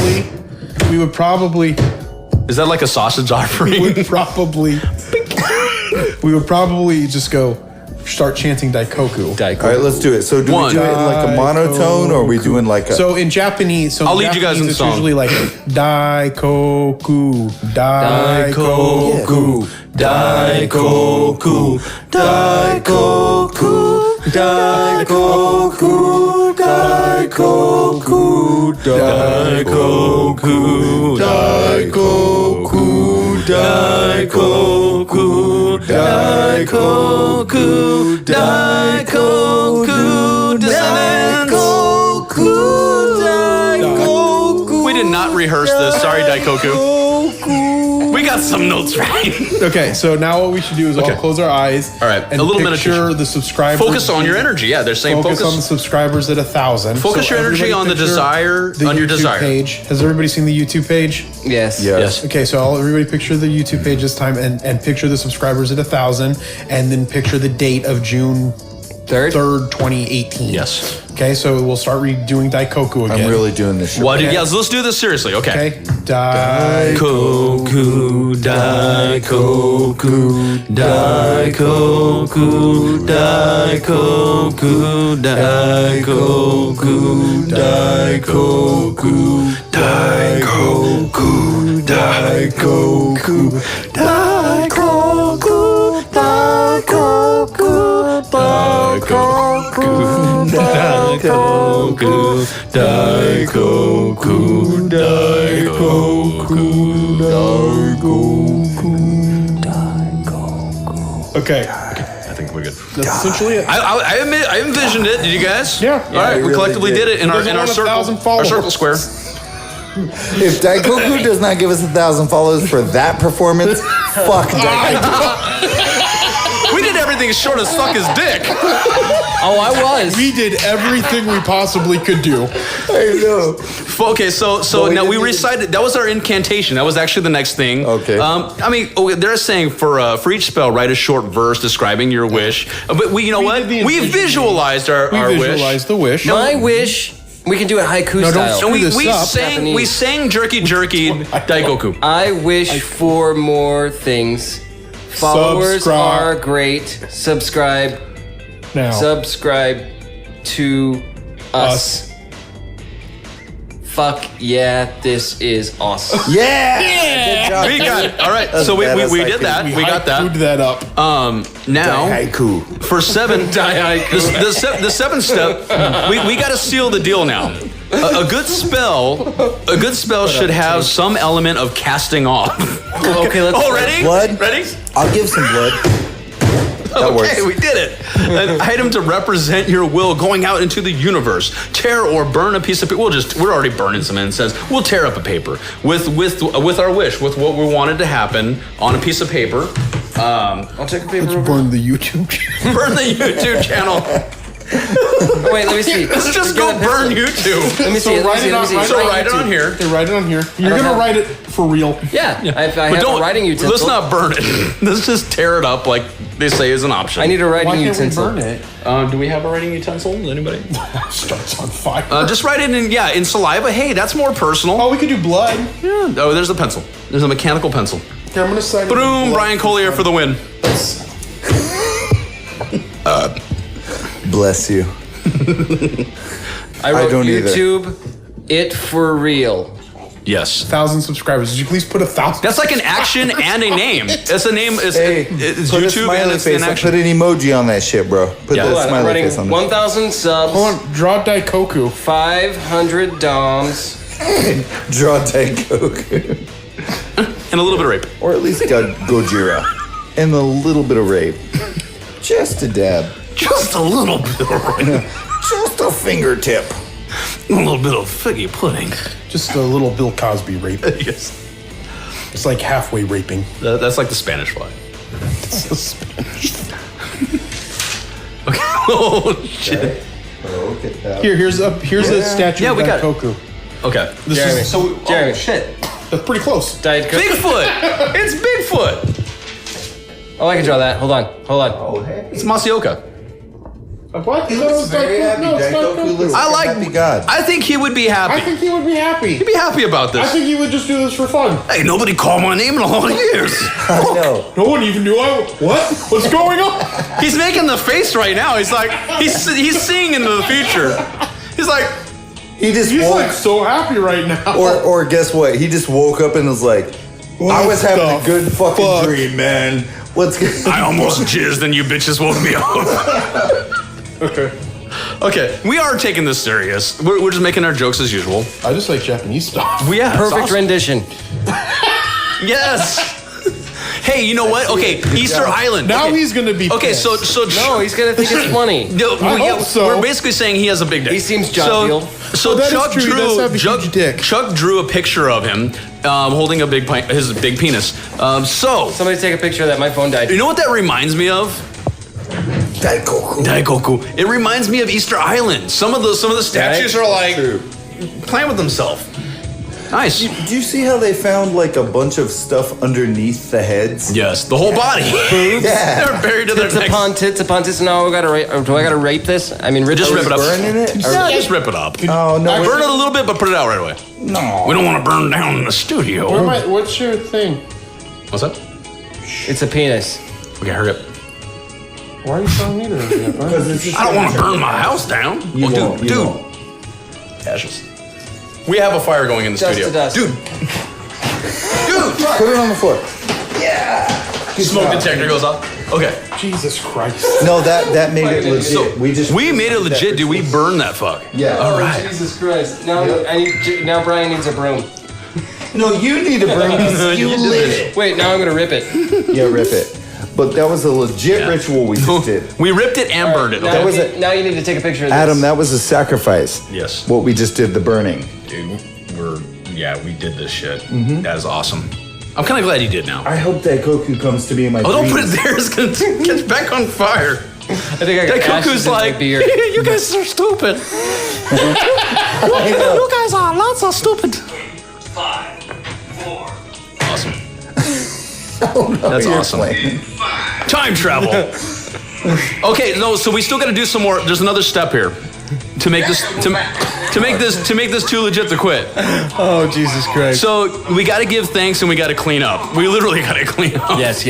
We would probably, Is that like a sausage offering? we would probably just go start chanting Daikoku. All right, let's do it. So do One. we do it in like a monotone, or are we doing like a... So in Japanese, I'll lead you guys in it's song. usually like Daikoku, Daikoku, Daikoku, Daikoku, Daikoku, Daikoku, Daikoku, Daikoku, Daikoku, Daikoku, Daikoku, Daikoku. We did not rehearse this. Sorry, Daikoku. We got some notes right. Okay, so now what we should do is all close our eyes. All right, and a little picture meditation. the subscribers. Focus on your energy. Yeah, they're saying Focus on the subscribers at 1,000. Focus your energy everybody on the picture desire, the on your YouTube desire. page. Has everybody seen the YouTube page? Yes. Yes. Okay, so everybody picture the YouTube page this time and picture the subscribers at 1,000, and then picture the date of June 3rd, 2018. Yes. Okay, so we'll start redoing Daikoku again. I'm really doing this shit. What? Yeah, so let's do this seriously. Okay. Okay. Daikoku. Daikoku, Daikoku, Daikoku, Daikoku, Daikoku, Daikoku, Daikoku, Daikoku, Daikoku, Daikoku, Daikoku, Daikoku, Daikoku, Okay. I think we're good. That's essentially it. I envisioned it. Did you guys? Yeah. All right. I We really collectively did. did it in our Doesn't want 1,000 circle. Our followers. circle square. If Daikoku does not give us 1,000 followers for that performance, fuck Daikoku. We did everything short of suck his dick. Oh, I was. We did everything we possibly could do. I know. Okay, so we now we didn't- recited. That was our incantation. That was actually the next thing. Okay. I mean, they're saying for each spell, write a short verse describing your wish. But you know what? did the We envisioning. visualized our wish. Visualize the wish. My wish. We can do it haiku don't style. screw And this we up. sang jerky Daikoku. I wish for more things. Followers Subscribe. are great. Subscribe to us. Fuck yeah, this is awesome. Yeah! Good job. We got it. All right, so we badass did haiku. that. We got Haiku that. that up. Now Haiku. for 7, the 7th step, we got to seal the deal now. A good spell should have some element of casting off. Okay, let's. Oh, ready? Blood? Ready? I'll give some blood. That works. Okay, we did it. An item to represent your will going out into the universe. Tear or burn a piece of paper. We're already burning some incense. We'll tear up a paper with our wish, with what we wanted to happen on a piece of paper. I'll take a paper. Let's burn the YouTube channel. Burn the YouTube channel. Oh, wait, let me see. Let's just go burn YouTube. Let me see. So write it on here. Okay, write it on here. You're gonna write it for real. Yeah, I have a writing utensil. Let's not burn it. Let's just tear it up like they say is an option. I need a writing Why can't utensil. we burn it? Do we have a writing utensil? Anybody? Starts on fire. Just write it in saliva. Hey, that's more personal. Oh, we could do blood. Yeah. Oh, there's a pencil. There's a mechanical pencil. Okay, I'm gonna sign. Boom! Brian Collier for the win. Bless you. I wrote don't either. YouTube, it for real. Yes. 1,000 subscribers. Did you please put 1,000? That's like an action and a name. That's a name. It's Put a YouTube and smiley it's face. an action. Put an emoji on that shit, bro. Put Yeah. that Hold on, I'm smiley writing face on there. 1,000 subs, Hold on, draw Daikoku. 500 DOMs. Draw Daikoku. And a little bit of rape. Or at least Gojira. And a little bit of rape. Just a dab. Just a little bit of rape. Just a fingertip. A little bit of figgy pudding. Just a little Bill Cosby rape. Yes. It's like halfway raping. That's like the Spanish fly. Okay. Oh shit. Oh, look at that. Here's a statue of we got it. Daikoku. Okay. This Jeremy. is so. Jeremy. Oh, shit. That's pretty close. Diet Coke. Bigfoot. It's Bigfoot. Oh, I can draw that. Hold on. Oh, hey. It's Masioka. What? He looks very happy. Daikoku looks I like a happy god. I think he would be I happy. think he would be happy. He'd be happy about I this. think he would just do this for fun. Hey, nobody called my name in a lot of years. I know. No one even knew what? What's going on? He's making the face right now. He's like, he's seeing into the future. He's like, He's He's woke, like so happy right now. or guess what? He just woke up and was like, I was having a good fucking dream, man. What's good? I almost jizzed and you bitches woke me up. Okay. Okay, we are taking this serious. We're just making our jokes as usual. I just like Japanese stuff. Yeah, Perfect rendition. Yes. Hey, you know what? Okay, Easter Island. Now okay. he's gonna be Okay, pissed. so No, he's gonna think it's funny. No, I hope so. We're basically saying he has a big dick. He seems jovial. So that is Chuck true. He does have a huge dick. Chuck drew a picture of him holding a his big penis. So Somebody take a picture of that. My phone died. you know what that reminds me of? Daikoku. It reminds me of Easter Island. Some of the statues are like playing with themselves. Nice. Do you see how they found like a bunch of stuff underneath the heads? Yes, the whole body. Yeah. They're buried to their Tits necks. upon tits. No, do I gotta rape this? I mean, Just rip it up. Burning it? Yeah, just rip it up. Oh no! Burn it a little bit, but put it out right away. No. We don't want to burn down the studio. What's your thing? What's that? It's a penis. Okay, hurry up. Why are you telling me that? I don't want to burn my house down. You Well, won't, you dude. won't. Ashes. We have a fire going in the Dust studio. to dust. Dude. Put it on the floor. Smoke detector goes off. Okay. Jesus Christ. No, that made it legit. We made it legit, dude. We burned that fuck. Yeah. All right. Jesus Christ. Now Brian needs a broom. No, you need to burn because you lit it. Wait, now I'm gonna rip it. Yeah, rip it. But that was a legit ritual we just did. We ripped it and burned it. Now, Okay. That was it. now you need to take a picture of this. Adam, that was a sacrifice. Yes. What we just did, the burning. Dude, we did this shit. That is awesome. I'm kind of glad you did now. I hope Daikoku comes to me in my Oh, don't dreams. put it there. It's going to get back on fire. I think I got Daikoku's ashes in my like, beard. you guys are stupid. You guys are lots of stupid. 5, 4. Awesome. Oh, no, That's you're awesome. playing. Time travel. Okay, no, so we still got to do some more. There's another step here to make this to make this too legit to quit. Oh, Jesus Christ. So we got to give thanks and we got to clean up. We literally got to clean up. Yes.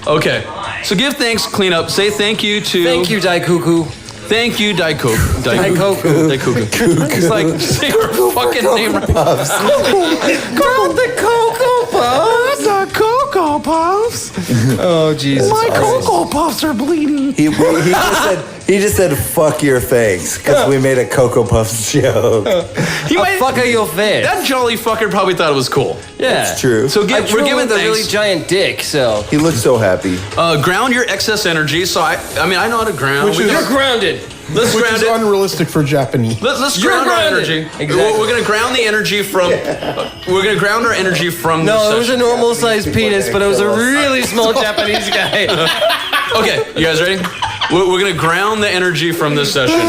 Okay. So give thanks, clean up. Say thank you to. Thank you, Daikoku. Thank you, Daikoku. Daikoku. It's like say your fucking name right. Called the Cocoa Puffs. The Cocoa Puffs. Oh, Jesus. My Cocoa Puffs are bleeding. He just said, He just said, fuck your face, because we made a Cocoa Puffs joke. Fuck your face. That jolly fucker probably thought it was cool. Yeah. It's true. So We're giving the thanks. really giant dick, so. He looks so happy. Ground your excess energy. So I know how to ground. You're grounded. Let's Which ground is it. unrealistic for Japanese. Let's You're ground our grounded. energy. Exactly. We're gonna ground the energy from. We're gonna ground our energy from. No, this it was a session. normal sized penis, but it was a really small Japanese guy. Okay, you guys ready? We're gonna ground the energy from this session.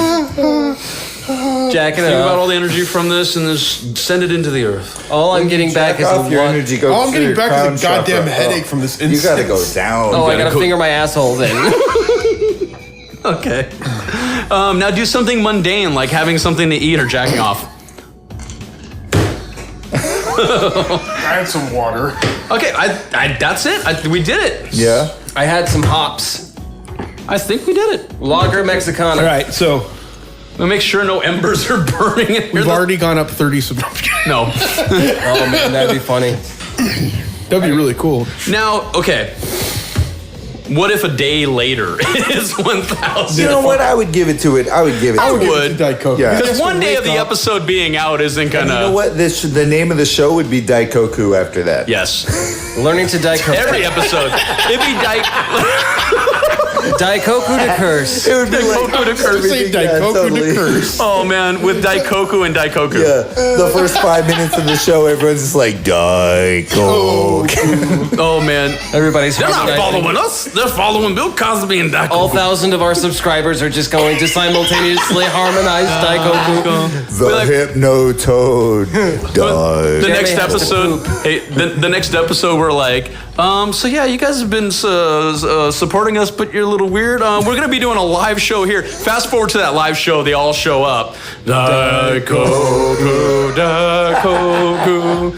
Jacking it Think about all up. the energy from this and just send it into the earth. All I'm getting back is a off your one. energy. Go All I'm to getting your back crown is a goddamn chakra. headache from this You gotta go instance. down. Oh, I gotta go- finger my asshole then. Okay. Now do something mundane like having something to eat or jacking off. I had some water. Okay, that's it. We did it. Yeah. I had some hops. I think we did it. Lager Mexicana. All right, so We'll make sure no embers are burning in here. we've already gone up 30 No. Oh man, that'd be funny. That'd be really cool. Now, okay. What if a day later is 1,000? You know what? I would give it to it. I would give it I to would. it. Give it to Daikoku. Yeah. Because Yes, one we day of the wake up. episode being out isn't And gonna. you know what? The name of the show would be Daikoku after that. Yes. Learning to Daikoku. Every episode. It'd be Daikoku to curse. It would be Daikoku like to curse. Say Daikoku to curse. Oh man, with Daikoku and Daikoku. Yeah, the first 5 minutes of the show, everyone's just like Daikoku. Oh man. Everybody's They're not harmonizing. following us. They're following Bill Cosby and Daikoku. All 1,000 of our subscribers are just going to simultaneously harmonize Daikoku. The Hypnotoad The died. next Jeremy has to episode, poop. hey, the next episode, we're like, so yeah, you guys have been supporting us, but you're a little weird. We're gonna be doing a live show here. Fast forward to that live show, they all show up. Daikoku, Daikoku.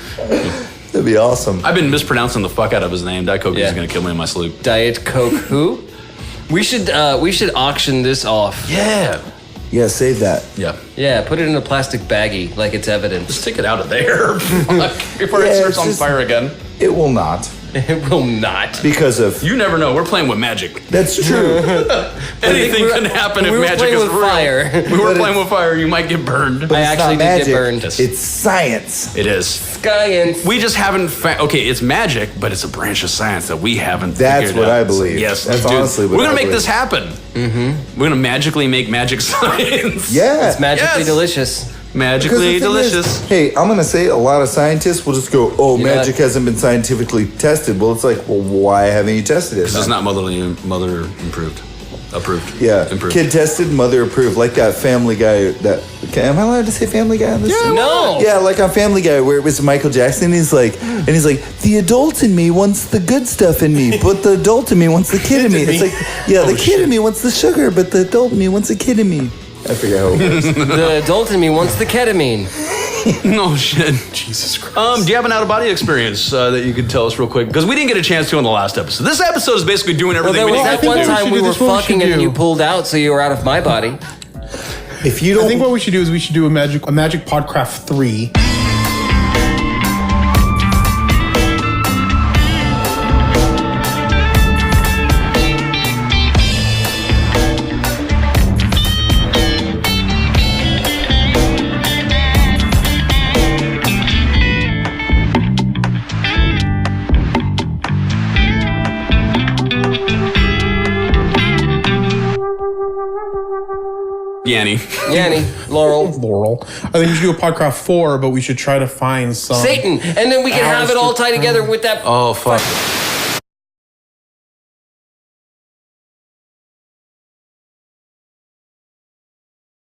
That'd be awesome. I've been mispronouncing the fuck out of his name. Daikoku Yeah. is gonna kill me in my sleep. Diet Coke who? We should auction this off. Yeah. Yeah, save that. Yeah. Yeah, put it in a plastic baggie like it's evidence. Just take it out of there. Fuck. Before it Yeah, starts it's on just- fire again. It will not It will not. because of. You never know. We're playing with magic. That's true. Anything we're- can happen if we were magic playing is with real. fire. We were But playing it's- with fire. You might get burned. I It's actually not did magic. get burned. It's science. It is. Science. We just haven't. Okay, it's magic, but it's a branch of science that we haven't. That's figured what out. I believe. Yes, That's dude, honestly what we're gonna I make believe. this happen. Mm-hmm. We're gonna magically make magic science. Yeah. It's magically Yes. delicious. Because Magically the thing delicious. is, hey, I'm gonna say a lot of scientists will just go, "Oh, Yeah. magic hasn't been scientifically tested." Well, it's like, well, why haven't you tested it? This is not mother improved. Approved. Yeah, Improved. kid tested, mother approved. Like that Family Guy. Am I allowed to say Family Guy on this? Yeah, no. Yeah, like on Family Guy, where it was Michael Jackson. He's like, the adult in me wants the good stuff in me, but the adult in me wants the kid in me. It's like, yeah, the kid in me wants the sugar, but the adult in me wants the kid in me. I forget how it works. The adult in me wants the ketamine. No shit. Jesus Christ. Do you have an out-of-body experience that you could tell us real quick? Because we didn't get a chance to on the last episode. This episode is basically doing Well, everything there was we that have to one do. time we were This is what we should fucking and do. you pulled out, so you were out of my body. If you I think don't, what we should do is we should do a Magic Podcraft 3. Yanny. Laurel. I think we should do a Podcraft 4, but we should try to find some. Satan. And then we can have it all tied together with that. Oh, fuck.